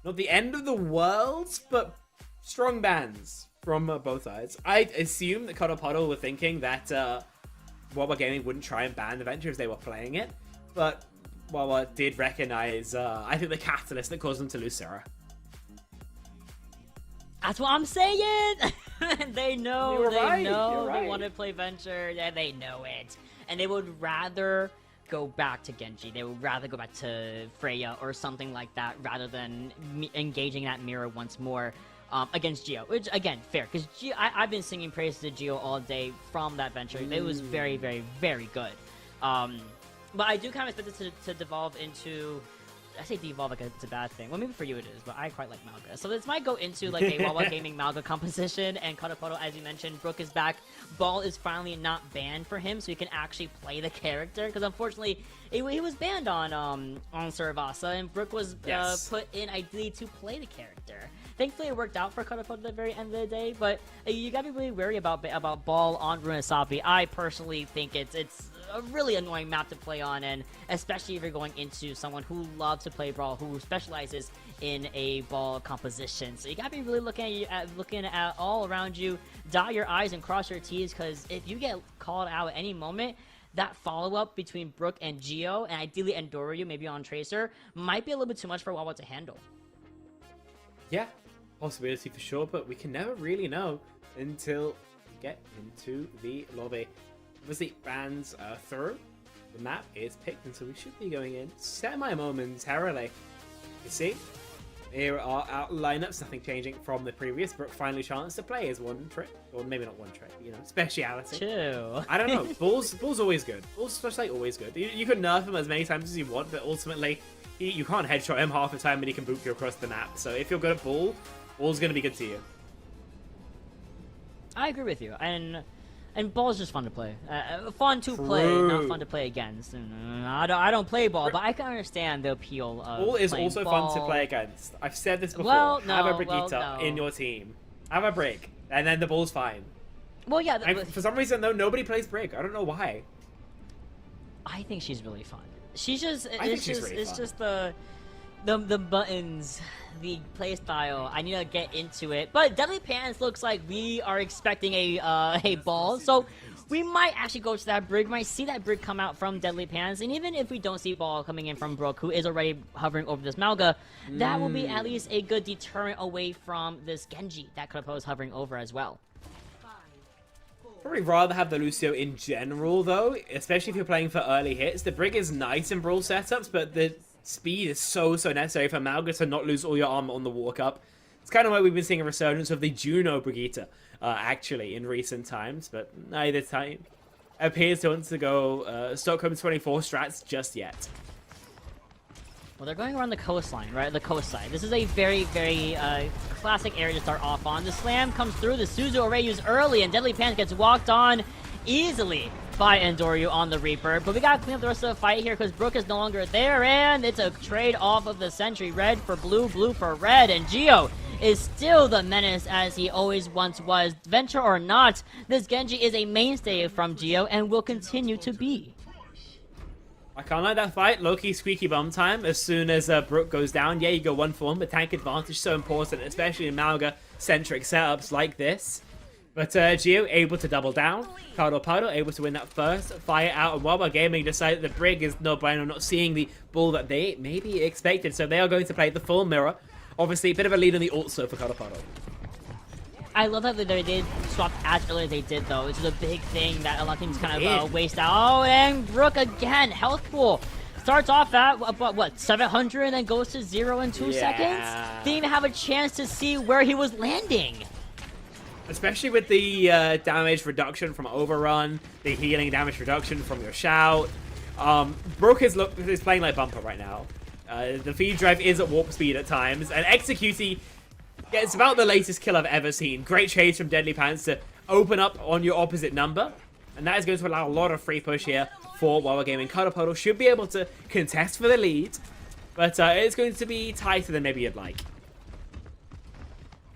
not the end of the world, but strong bans from both sides. I assume that Cuddle Puddle were thinking that Wawa Gaming wouldn't try and ban the Venture if they were playing it, but Wawa did recognize, I think, the catalyst that caused them to lose Sarah. That's what I'm saying! They know, You're they right, know you're they right. want to play Venture, yeah, they know it. And they would rather go back to Genji, they would rather go back to Freya or something like that, rather than engaging that mirror once more against Geo. Which, again, fair, because I've been singing praises to Geo all day from that Venture. It was very, very, very good. But I do kind of expect it to devolve into... I say devolve like it's a bad thing. Well, maybe for you it is, but I quite like Malga. So this might go into like a Wawa Gaming Malga composition, and Cuddle Puddle, as you mentioned, Brook is back. Ball is finally not banned for him, so he can actually play the character, because unfortunately, he was banned on Surabasa, and Brook was put in ideally to play the character. Thankfully, it worked out for Cuddle Puddle at the very end of the day, but you gotta be really wary about Ball on Runasapi. I personally think it's a really annoying map to play on, and especially if you're going into someone who loves to play Brawl, who specializes in a ball composition. So you gotta be really looking at all around you, dot your I's and cross your T's, because if you get called out at any moment, that follow-up between Brook and Geo, and ideally Endoryu, maybe on Tracer, might be a little bit too much for Wawa to handle. Yeah, possibility for sure, but we can never really know until we get into the lobby. Obviously, bans are through. The map is picked, and so we should be going in semi-momentarily. You see, here are our lineups. Nothing changing from the previous. Brook finally chance to play as one trick, or maybe not one trick, speciality. Two. I don't know. Ball's always good. Ball's especially always good. You can nerf him as many times as you want, but ultimately, you can't headshot him half the time, and he can boot you across the map. So if you're good at Ball's gonna be good to you. I agree with you, and And ball is just fun to play. Fun to play, not fun to play against. I don't play ball, but I can understand the appeal of Ball is playing also ball. fun to play against. I've said this before. Well, no, have a well, Brigitte no. in your team. Have a Brig, and then the ball's fine. Well, yeah. And for some reason, though, nobody plays Brig. I don't know why. I think she's really fun. She's just. I think she's really it's fun. just the buttons, the play style. I need to get into it. But Deadly Pants looks like we are expecting a ball, so we might actually go to that Brig. Might see that Brig come out from Deadly Pants, and even if we don't see ball coming in from Brook, who is already hovering over this Malga, that will be at least a good deterrent away from this Genji that Cuddle Puddle is hovering over as well. Probably rather have the Lucio in general, though, especially if you're playing for early hits. The Brig is nice in brawl setups, but the speed is so necessary for Malga to not lose all your armor on the walk-up. It's kind of why we've been seeing a resurgence of the Juno Brigitte, actually, in recent times, but neither time appears to want to go Stockholm 24 strats just yet. Well, they're going around the coastline, right? The coast side. This is a very classic area to start off on. The slam comes through. The Suzu already used early, and Deadly Pants gets walked on easily by Endoryu on the Reaper. But we gotta clean up the rest of the fight here because Brook is no longer there, and it's a trade off of the Sentry. Red for blue, blue for red, and Geo is still the menace as he always once was. Venture or not, this Genji is a mainstay from Geo and will continue to be. I can't like that fight. Low-key squeaky bum time as soon as Brook goes down. Yeah, you go 1-for-1, but tank advantage so important, especially in Malga-centric setups like this. But Geo able to double down. Cuddle Puddle able to win that first fight out. And Wawa Gaming decided the Brig is no bueno, not seeing the ball that they maybe expected. So they are going to play the full mirror. Obviously, a bit of a lead on the also for Cuddle Puddle. I love that they did swap as early as they did, though. It's a big thing that a lot of teams kind of waste out. Oh, and Brook again, health pool. Starts off at, what, 700 and then goes to 0 in 2 seconds? Didn't even have a chance to see where he was landing. Especially with the damage reduction from Overrun, the healing damage reduction from your Shout. Brook is playing like Bumper right now. The feed drive is at warp speed at times, and Executing gets about the latest kill I've ever seen. Great chase from Deadly Pants to open up on your opposite number, and that is going to allow a lot of free push here for Wawa Gaming. Cuddle Puddle should be able to contest for the lead, but it's going to be tighter than maybe you'd like.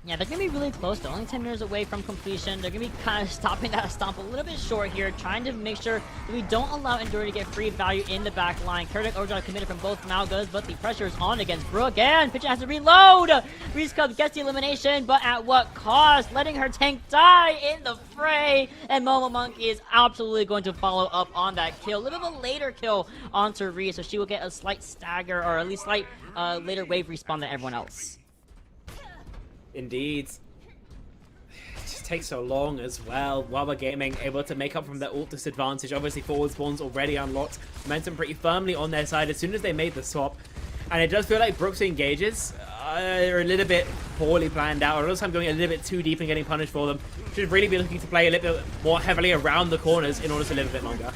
Yeah, they're going to be really close. They're only 10 meters away from completion. They're going to be kind of stopping that stomp a little bit short here, trying to make sure that we don't allow Endoryu to get free value in the back line. Kurdic overdrive committed from both Malgas, but the pressure is on against Brook, and Pitcher has to reload! Reese Cub gets the elimination, but at what cost? Letting her tank die in the fray, and Momo Monkey is absolutely going to follow up on that kill. A little bit of a later kill onto Reese, so she will get a slight stagger, or at least slight later wave respawn than everyone else. Indeed. It just takes so long as well. Wawa Gaming able to make up from their ult disadvantage. Obviously, forward spawns already unlocked. Momentum pretty firmly on their side as soon as they made the swap. And it does feel like Brook's engages are a little bit poorly planned out, or a lot of time going a little bit too deep and getting punished for them. Should really be looking to play a little bit more heavily around the corners in order to live a bit longer.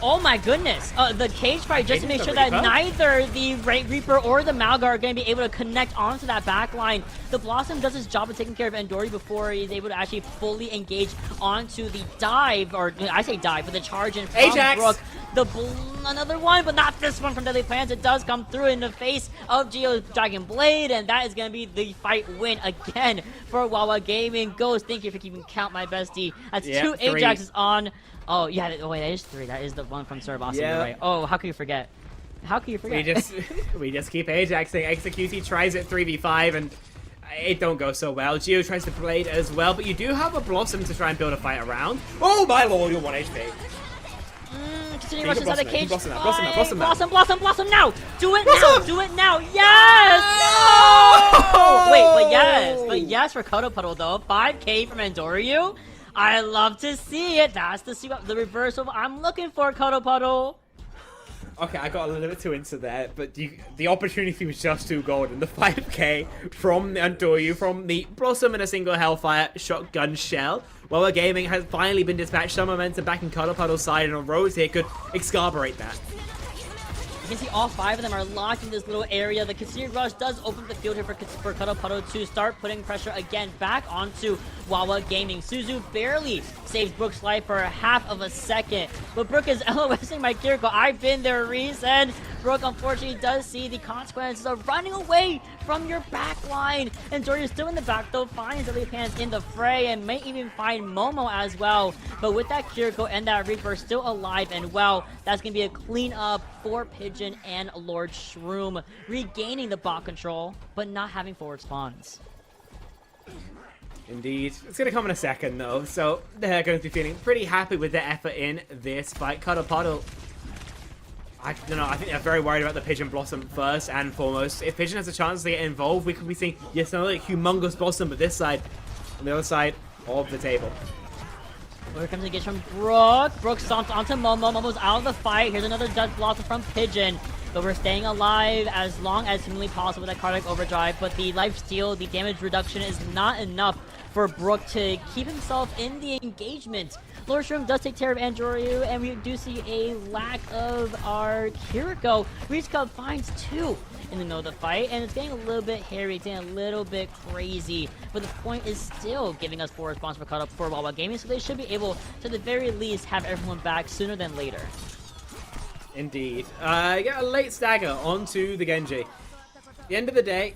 Oh my goodness! The cage fight just to make sure that neither the Reaper or the Malga are going to be able to connect onto that back line. The Blossom does his job of taking care of Endoryu before he's able to actually fully engage onto the dive, or I say dive, but the charge in from Ajax! Brook. Another one, but not this one from Deadly Plants. It does come through in the face of Geo's Dragon Blade, and that is going to be the fight win again for Wawa Gaming. Ghost, thank you for keeping count, my bestie. That's 2 Ajaxes on. Oh, yeah, oh wait, that is 3. That is the one from Cerebosity, you're right. Oh, how could you forget? How could you forget? We just keep Ajaxing. Executing tries it 3v5, and it don't go so well. Geo tries to Blade as well, but you do have a Blossom to try and build a fight around. Oh my lord, you're 1 HP. Continue rush inside the cage. Blossom now! Do it now! Do it now! Yes! No! Wait, but yes for Cuddle Puddle though. 5k from Endoryu. I love to see it. That's the reversal I'm looking for, Cuddle Puddle. Okay, I got a little bit too into that, but the opportunity was just too golden. The 5k from Endoryu, from the Blossom and a single Hellfire shotgun shell. Wawa Gaming has finally been dispatched. Some momentum back in Cuddle Puddle's side, and a Rose here could excarberate that. You can see all 5 of them are locked in this little area. The Conceded Rush does open the field here for Cuddle Puddle to start putting pressure again back onto Wawa Gaming. Suzu barely saves Brook's life for half of a second, but Brook is LOSing my Kiriko. I've been there, Reese, and Brook unfortunately does see the consequences of running away from your back line. And Jordy is still in the back though, finds the lead hands in the fray and may even find Momo as well. But with that Kiriko and that Reaper still alive and well, that's going to be a clean up for Pigeon and Lord Shroom, regaining the bot control, but not having forward spawns. Indeed. It's going to come in a second, though, so they're going to be feeling pretty happy with their effort in this fight. Cuddle Puddle, I don't know, I think they're very worried about the Pigeon Blossom first and foremost. If Pigeon has a chance to get involved, we could be seeing, yes, another humongous Blossom, but this side, on the other side of the table. Here comes the engage from Brook. Brook stomps onto Momo. Momo's out of the fight. Here's another Dutch Blossom from Pigeon. But we're staying alive as long as humanly possible with that cardiac overdrive. But the life steal, the damage reduction is not enough for Brook to keep himself in the engagement. Lord Shroom does take care of Andoryu, and we do see a lack of our Kiriko. Reach Cup finds 2 in the middle of the fight, and it's getting a little bit hairy, it's getting a little bit crazy. But the point is still giving us 4 response for cut up for Wawa Gaming, so they should be able to, at the very least, have everyone back sooner than later. Indeed. Get a late stagger onto the Genji. At the end of the day,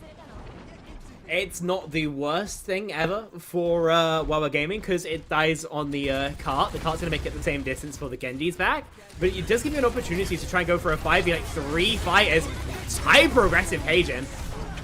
it's not the worst thing ever for Wawa Gaming because it dies on the cart. The cart's going to make it the same distance for the Genji's back. But it does give you an opportunity to try and go for a 5v3 fight as hyper-aggressive Cajun.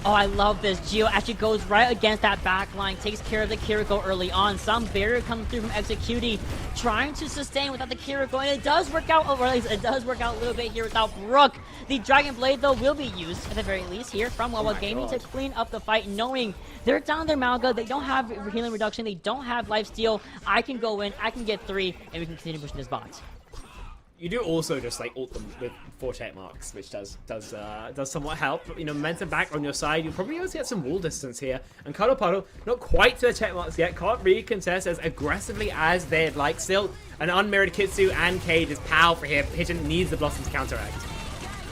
Oh, I love this. Gio actually goes right against that back line, takes care of the Kiriko early on. Some barrier comes through from Execute, trying to sustain without the Kiriko, and it does work out, or at least it does work out a little bit here without Brook. The Dragon Blade, though, will be used, at the very least, here from Wawa Gaming to clean up the fight, knowing they're down their Malga, they don't have healing reduction, they don't have lifesteal. I can go in, I can get 3, and we can continue pushing this bot. You do also just like ult them with 4 check marks, which does somewhat help. But, you know, momentum back on your side, you'll probably also get some wall distance here. And Cuddle Puddle, not quite to the check marks yet, can't really contest as aggressively as they'd like. Still, an unmirrored Kitsu and Cage is powerful here. Pigeon needs the Blossom to counteract.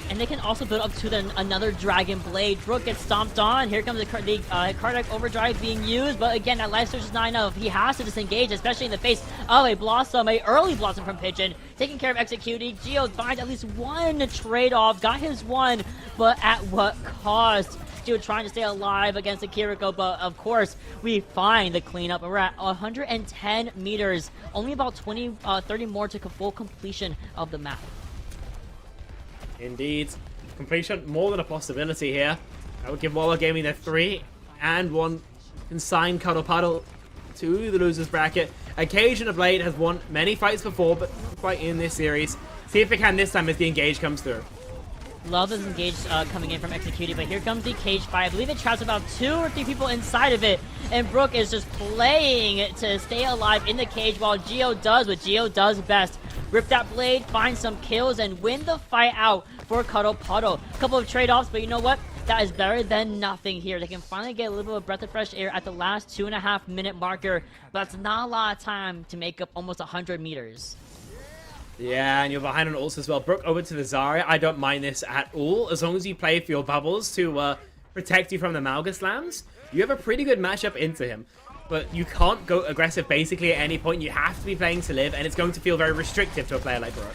And they can also build up to another Dragon Blade. Brook gets stomped on. Here comes the cardiac overdrive being used. But again, that life surge is not enough. He has to disengage, especially in the face of a Blossom, a early Blossom from Pigeon. Taking care of Executing. Gio finds at least 1 trade-off. Got his 1, but at what cost? Gio trying to stay alive against the Kiriko, but of course, we find the cleanup. We're at 110 meters. Only about 30 more to full completion of the map. Indeed. Completion, more than a possibility here. I would give Wawa Gaming their 3 and 1 consigned Cuddle Puddle to the losers bracket. Occasion of Blade has won many fights before, but not quite in this series. See if they can this time as the engage comes through. Love this engage coming in from Executing, but here comes the cage fight. I believe it traps about 2 or 3 people inside of it, and Brook is just playing to stay alive in the cage while Gio does what Gio does best. Rip that blade, find some kills, and win the fight out for Cuddle Puddle. A couple of trade-offs, but you know what? That is better than nothing here. They can finally get a little bit of breath of fresh air at the last 2.5 minute marker, but that's not a lot of time to make up almost 100 meters. Yeah, and you're behind on ults as well. Brook over to the Zarya. I don't mind this at all. As long as you play for your bubbles to protect you from the Malga slams, you have a pretty good matchup into him. But you can't go aggressive basically at any point. You have to be playing to live, and it's going to feel very restrictive to a player like Brook.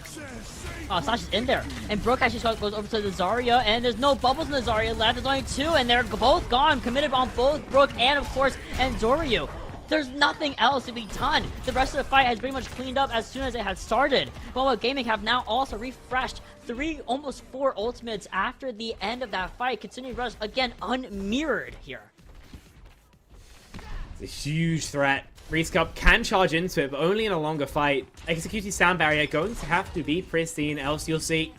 Oh, Sasha's in there. And Brook actually goes over to the Zarya, and there's no bubbles in the Zarya left. There's only 2, and they're both gone. Committed on both Brook and, of course, Andoryu. There's nothing else to be done. The rest of the fight has pretty much cleaned up as soon as it had started. Wawa Gaming have now also refreshed 3, almost 4 ultimates after the end of that fight. Continuing rush, again, unmirrored here. It's a huge threat. Reese Cup can charge into it, but only in a longer fight. Executing sound barrier going to have to be pristine, else you'll see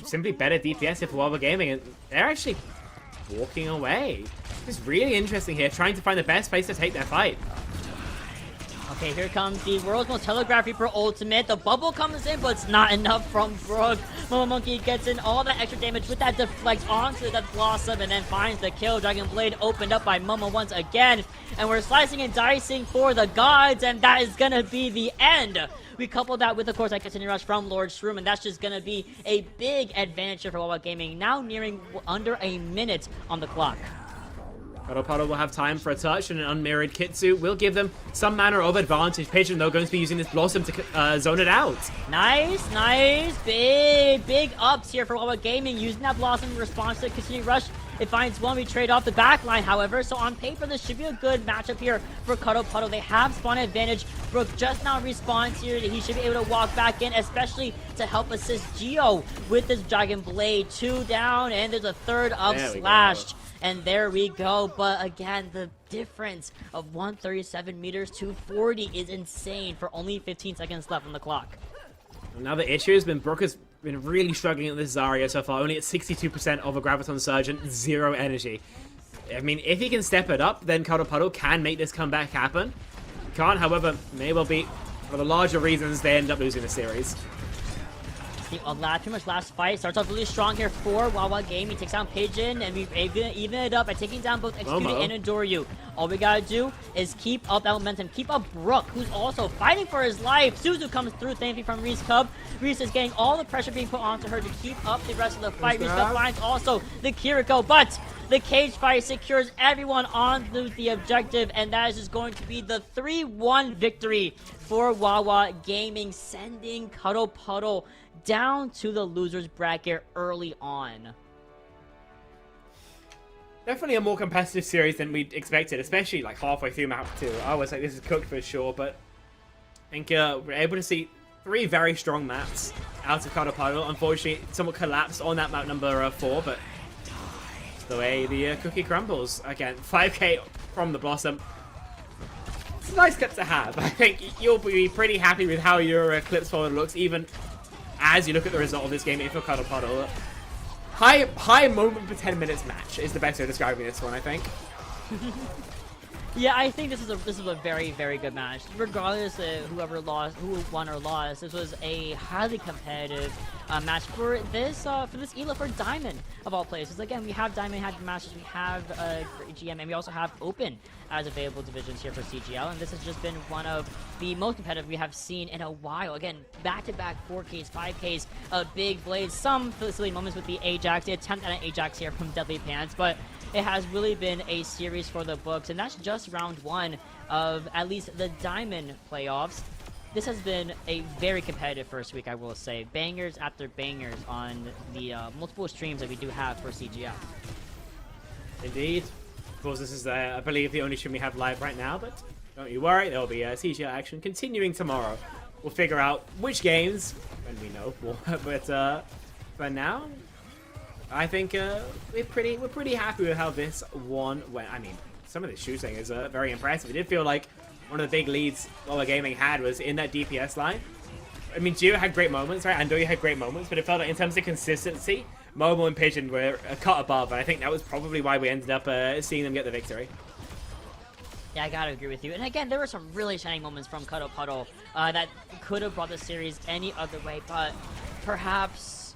simply better DPS if Wawa Gaming, and they're actually walking away. It's really interesting here, trying to find the best place to take their fight. Okay, here comes the world's most telegraph Reaper ultimate. The bubble comes in, but it's not enough from Brook. Momo Monkey gets in all that extra damage with that deflect onto that Blossom and then finds the kill. Dragon Blade opened up by Momo once again. And we're slicing and dicing for the gods, and that is going to be the end. We couple that with, of course, that continued rush from Lord Shroom, and that's just going to be a big advantage for Wawa Gaming, now nearing under a minute on the clock. Cuddle Puddle will have time for a touch, and an unmirrored Kitsu will give them some manner of advantage. Pigeon, though, going to be using this Blossom to zone it out. Nice, nice. Big ups here for Wawa Gaming. Using that Blossom in response to the continued rush. It finds one. We trade off the back line, however. So on paper, this should be a good matchup here for Cuddle Puddle. They have spawn advantage. Brook just now respawns here. He should be able to walk back in, especially to help assist Geo with this Dragon Blade. 2 down, and there's a third up slashed. And there we go. But again, the difference of 137 meters to 40 is insane for only 15 seconds left on the clock. Now the issue has been Brook has been really struggling at this Zarya so far, only at 62% of a Graviton Surge and 0 energy. I mean, if he can step it up, then Cuddle Puddle can make this comeback happen. Can't, however, may well be for the larger reasons they end up losing the series. Pretty much last fight starts off really strong here for Wawa Gaming. Takes down Pigeon, and we've even it up by taking down both Executed and Adoryu. All we gotta do is keep up that momentum, keep up Brook, who's also fighting for his life. Suzu comes through, thankfully, from Reese Cub. Reese is getting all the pressure being put onto her to keep up the rest of the fight. Reese Cub finds also the Kiriko, but the cage fight secures everyone on the objective, and that is just going to be the 3-1 victory for Wawa Gaming, sending Cuddle Puddle down to the losers bracket early on. Definitely a more competitive series than we expected, especially like halfway through map 2. I was like, this is cooked for sure, but I think we're able to see 3 very strong maps out of Cuddle Puddle. Unfortunately, somewhat collapsed on that map number 4, but the way the cookie crumbles. Again, 5k from the Blossom. It's a nice clip to have. I think you'll be pretty happy with how your clips forward looks, even as you look at the result of this game if you're Cuddle Puddle. High moment per 10 minutes match is the best way of describing this one, I think. Yeah, I think this is a very, very good match. Regardless of who won or lost, this was a highly competitive match for this ELA for Diamond of all places. Again, we have Diamond had matches, we have GM, and we also have Open as available divisions here for CGL, and this has just been one of the most competitive we have seen in a while. Again, back-to-back 4Ks, 5Ks, big blades, some silly moments with the Ajax, the attempt at an Ajax here from Deadly Pants, but it has really been a series for the books, and that's just round 1 of at least the Diamond playoffs. This has been a very competitive first week, I will say. Bangers after bangers on the multiple streams that we do have for CGL. Indeed. Of course, this is, I believe, the only stream we have live right now, but don't you worry, there will be CGL action continuing tomorrow. We'll figure out which games when we know, but for now, I think we're pretty happy with how this one went. I mean, some of the shooting is very impressive. It did feel like one of the big leads Wawa Gaming had was in that DPS line. I mean, Gio had great moments, right? Andoyu had great moments, but it felt like in terms of consistency, Momo and Pigeon were a cut above, and I think that was probably why we ended up seeing them get the victory. Yeah, I gotta agree with you. And again, there were some really shining moments from Cuddle Puddle that could have brought the series any other way, but perhaps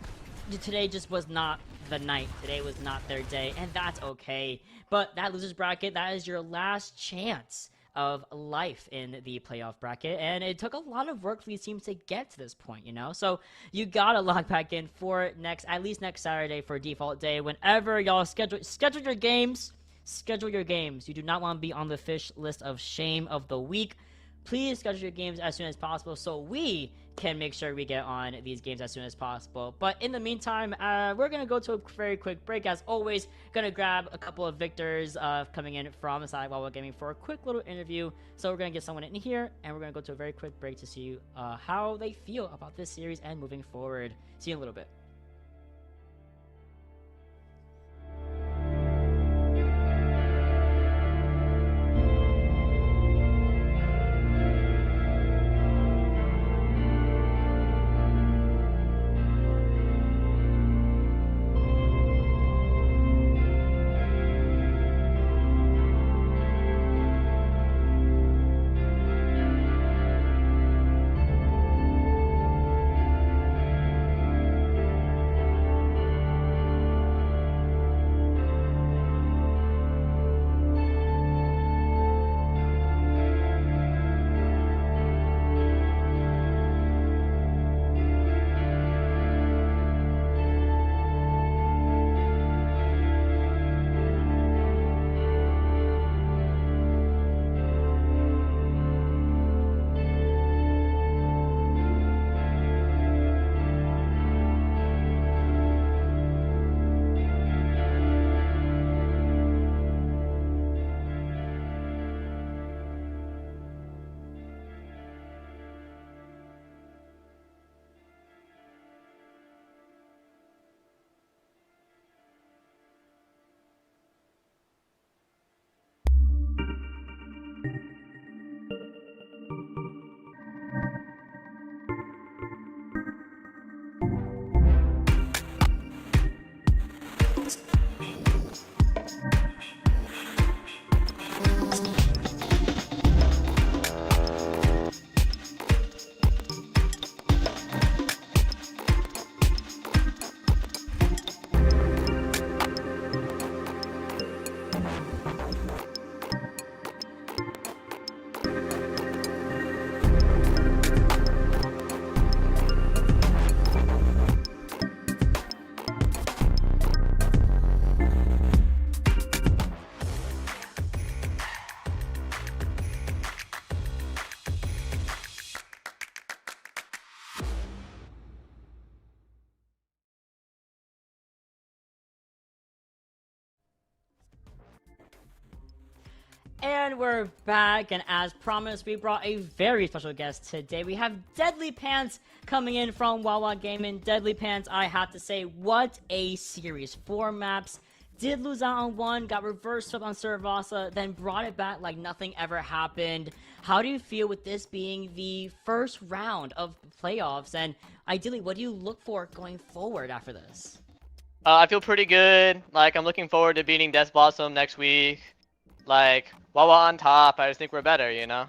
today just was not the night. Today was not their day, and that's okay. But that losers bracket, that is your last chance of life in the playoff bracket, and it took a lot of work for these teams to get to this point, you know? So you gotta log back in for at least next Saturday for default day. Whenever y'all schedule your games, schedule your games. You do not want to be on the fish list of shame of the week. Please schedule your games as soon as possible so we can make sure we get on these games as soon as possible. But in the meantime, we're going to go to a very quick break. As always, going to grab a couple of victors coming in from inside Wawa Gaming for a quick little interview. So we're going to get someone in here, and we're going to go to a very quick break to see how they feel about this series and moving forward. See you in a little bit. And we're back, and as promised, we brought a very special guest today. We have Deadly Pants coming in from Wawa Gaming. Deadly Pants, I have to say, what a series. 4 maps, did lose out on 1, got reversed swept on Saravasa, then brought it back like nothing ever happened. How do you feel with this being the first round of playoffs, and ideally, what do you look for going forward after this? I feel pretty good. Like, I'm looking forward to beating Death Blossom next week. Like, Wawa on top, I just think we're better, you know?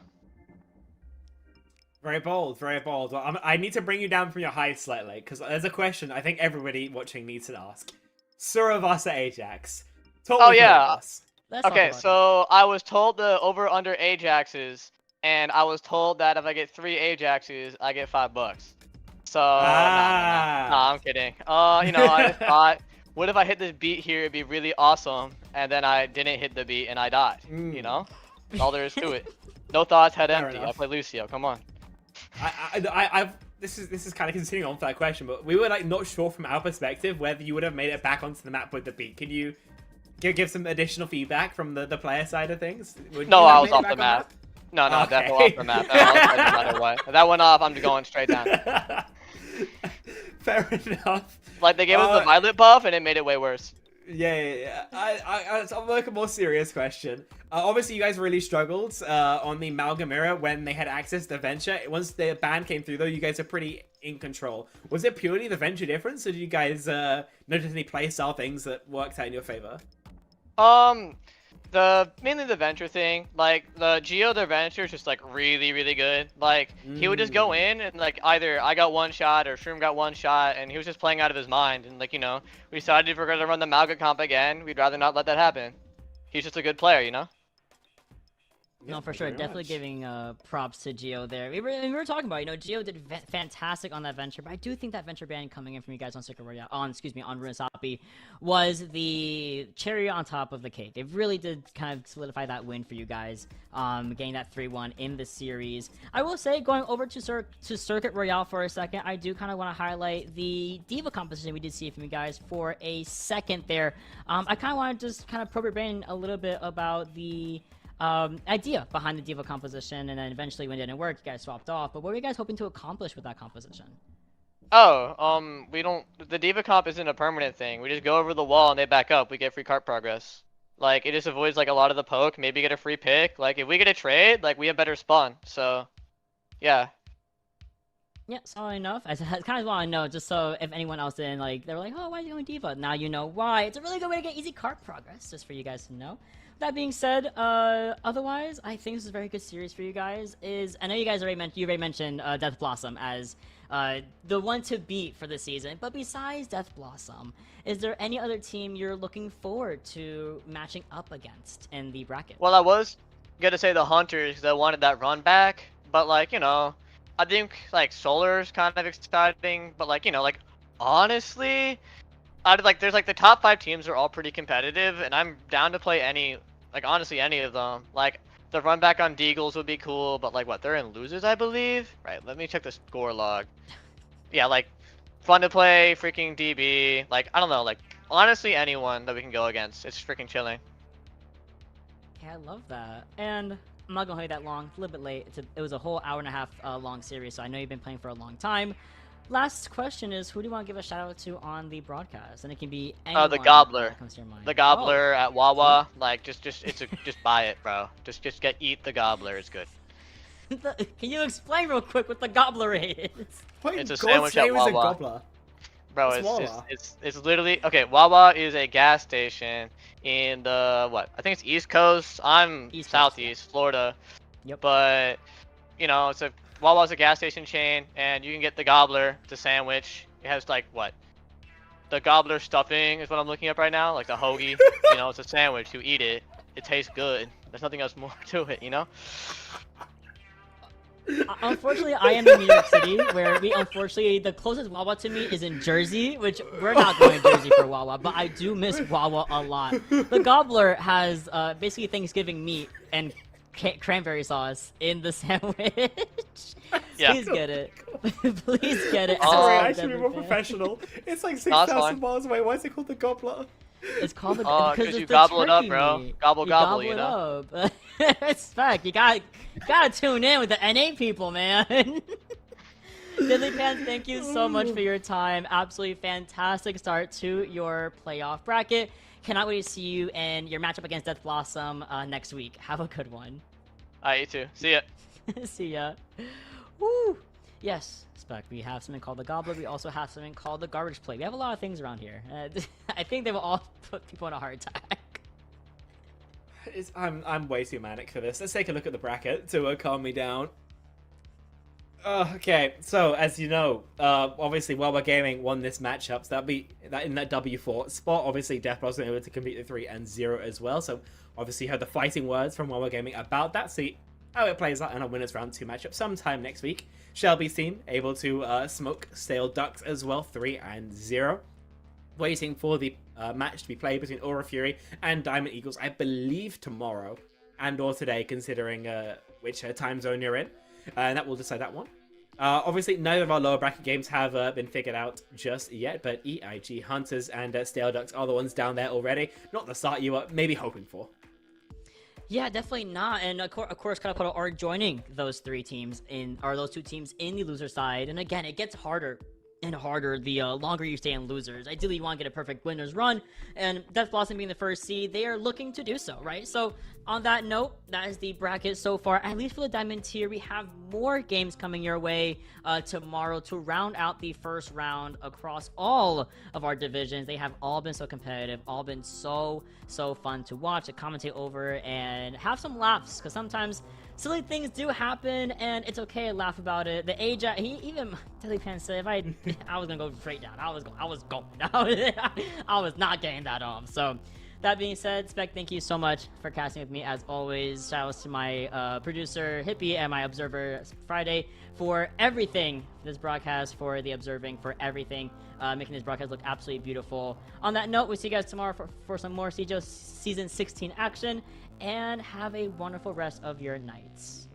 Very bold, very bold. Well, I need to bring you down from your height slightly, because there's a question I think everybody watching needs to ask. Suravasa Ajax. Talk Oh, me through yeah. this. Let's talk Okay, about it. so I was told the over-under Ajaxes, and I was told that if I get 3 Ajaxes, I get $5. So, nah, I'm kidding. You know, I just thought, what if I hit this beat here? It'd be really awesome, and then I didn't hit the beat and I died. You know, that's all there is to it. No thoughts, head Fair empty. enough. I play Lucio. Come on. This is kind of continuing on for that question, but we were like not sure from our perspective whether you would have made it back onto the map with the beat. Can you give some additional feedback from the player side of things? Would No, you have I was made it off the back on map. No, Okay. definitely off the map. No, no matter what. If that went off, I'm going straight down. Fair enough. Like, they gave us the violet buff, and it made it way worse. Yeah. I'll make a more serious question. Obviously, you guys really struggled on the Malgamira when they had access to Venture. Once the ban came through, though, you guys are pretty in control. Was it purely the Venture difference, or did you guys notice any playstyle things that worked out in your favor? Mainly the Venture thing. Like, the Geo the Venture is just, like, really, really good. Like, he would just go in and, like, either I got 1 shot or Shroom got 1 shot, and he was just playing out of his mind. And, like, you know, we decided if we're going to run the Malga comp again, we'd rather not let that happen. He's just a good player, you know? No, for sure. Definitely giving props to Geo there. We were talking about, you know, Geo did fantastic on that Venture, but I do think that Venture ban coming in from you guys on Circuit Royale, on Runasapi, was the cherry on top of the cake. It really did kind of solidify that win for you guys, getting that 3-1 in the series. I will say, going over to Circuit Royale for a second, I do kind of want to highlight the Diva composition we did see from you guys for a second there. I kind of want to just kind of probe your brain a little bit about the idea behind the Diva composition, and then eventually when it didn't work, you guys swapped off. But what were you guys hoping to accomplish with that composition? The Diva comp isn't a permanent thing. We just go over the wall and they back up. We get free cart progress. Like, it just avoids, like, a lot of the poke, maybe get a free pick. Like, if we get a trade, like, we have better spawn. So, yeah. Yeah, solid enough. I kind of want to know, just so if anyone else didn't, like, they were like, oh, why are you going Diva? Now you know why. It's a really good way to get easy cart progress, just for you guys to know. That being said, otherwise, I think this is a very good series for you guys. I know you guys already mentioned Death Blossom as the one to beat for the season. But besides Death Blossom, is there any other team you're looking forward to matching up against in the bracket? Well, I was gonna say the Hunters that wanted that run back, but, like, you know, I think, like, Solar's kind of exciting, but, like, you know, like, honestly, there's, like, the top 5 teams are all pretty competitive, and I'm down to play any, like, honestly, any of them. Like, the run back on Deagles would be cool, but, like, what, they're in losers, I believe? Right, let me check the score log. Yeah, like, fun to play, freaking DB, like, I don't know, like, honestly, anyone that we can go against. It's freaking chilling. Yeah, I love that. And I'm not gonna hold you that long. It's a little bit late. It was a whole hour and a half long series, so I know you've been playing for a long time. Last question is, who do you want to give a shout out to on the broadcast? And it can be anyone The Gobbler. that comes to your mind. The Gobbler at Wawa, like, just buy it, bro. Just eat the Gobbler. It's good. Can you explain real quick what the Gobbler is? What It's a in God's sandwich at name is a Wawa. gobbler? Bro, It's Wawa. it's literally okay. Wawa is a gas station in the I think it's East Coast. I'm East Coast, Southeast Florida. Yep. But you know, Wawa's a gas station chain, and you can get the Gobbler. It's a sandwich. It has like the Gobbler stuffing is what I'm looking up right now, like the hoagie. You know, it's a sandwich. You eat it. It tastes good. There's nothing else more to it. You know. Unfortunately, I am in New York City, where unfortunately, the closest Wawa to me is in Jersey, which we're not going to Jersey for Wawa, but I do miss Wawa a lot. The Gobbler has basically Thanksgiving meat and cranberry sauce in the sandwich. Yeah. Please get it. Please get it. Sorry, I as should be a more fan. professional. It's like No, it's 6,000 fine. miles away. Why is it called the gobbler? It's called the Oh, because 'cause it's you the gobble it up, turkey bro. meat. Gobble, You gobble, gobble you it know? up. Spec, you gotta tune in with the NA people, man. Disney fans, thank you so much for your time. Absolutely fantastic start to your playoff bracket. Cannot wait to see you in your matchup against Death Blossom next week. Have a good one. Alright, you too. See ya. See ya. Woo! Yes, Spec, we have something called the Gobbler. We also have something called the Garbage Plate. We have a lot of things around here. I think they will all put people in a heart attack. I'm way too manic for this. Let's take a look at the bracket to calm me down. Okay, so as you know, obviously Wawa Gaming won this matchup, so that'll be that in that W4 spot. Obviously, Death wasn't able to compete the 3 and 0 as well. So obviously, you heard the fighting words from Wawa Gaming about that. See how it plays out in our winners round 2 matchup sometime next week. Shelby's team able to smoke Stale Ducks as well, 3 and 0. Waiting for the match to be played between Aura Fury and Diamond Eagles, I believe tomorrow and or today, considering which time zone you're in. And that will decide that one. Obviously, neither of our lower bracket games have been figured out just yet, but EIG Hunters and Stale Ducks are the ones down there already. Not the start you were maybe hoping for. Yeah, definitely not. And of course, Cuddle Puddle are joining those 3 teams those 2 teams in the loser side. And again, it gets harder and harder the longer you stay in losers. Ideally, you want to get a perfect winners run, and Death Blossom being the first seed, they are looking to do so, right? So on that note, that is the bracket so far, at least for the Diamond tier. We have more games coming your way tomorrow to round out the first round across all of our divisions. They have all been so competitive, all been so fun to watch, to commentate over, and have some laughs, because sometimes silly things do happen, and it's okay to laugh about it. The age, even Deadly Pan said, if I was gonna go straight down, I was going. I was not getting that off. So that being said, Spec, thank you so much for casting with me as always. Shout outs to my producer Hippie and my observer Friday for everything this broadcast, for the observing, for everything, making this broadcast look absolutely beautiful. On that note, we'll see you guys tomorrow for some more CGL Season 16 action, and have a wonderful rest of your nights.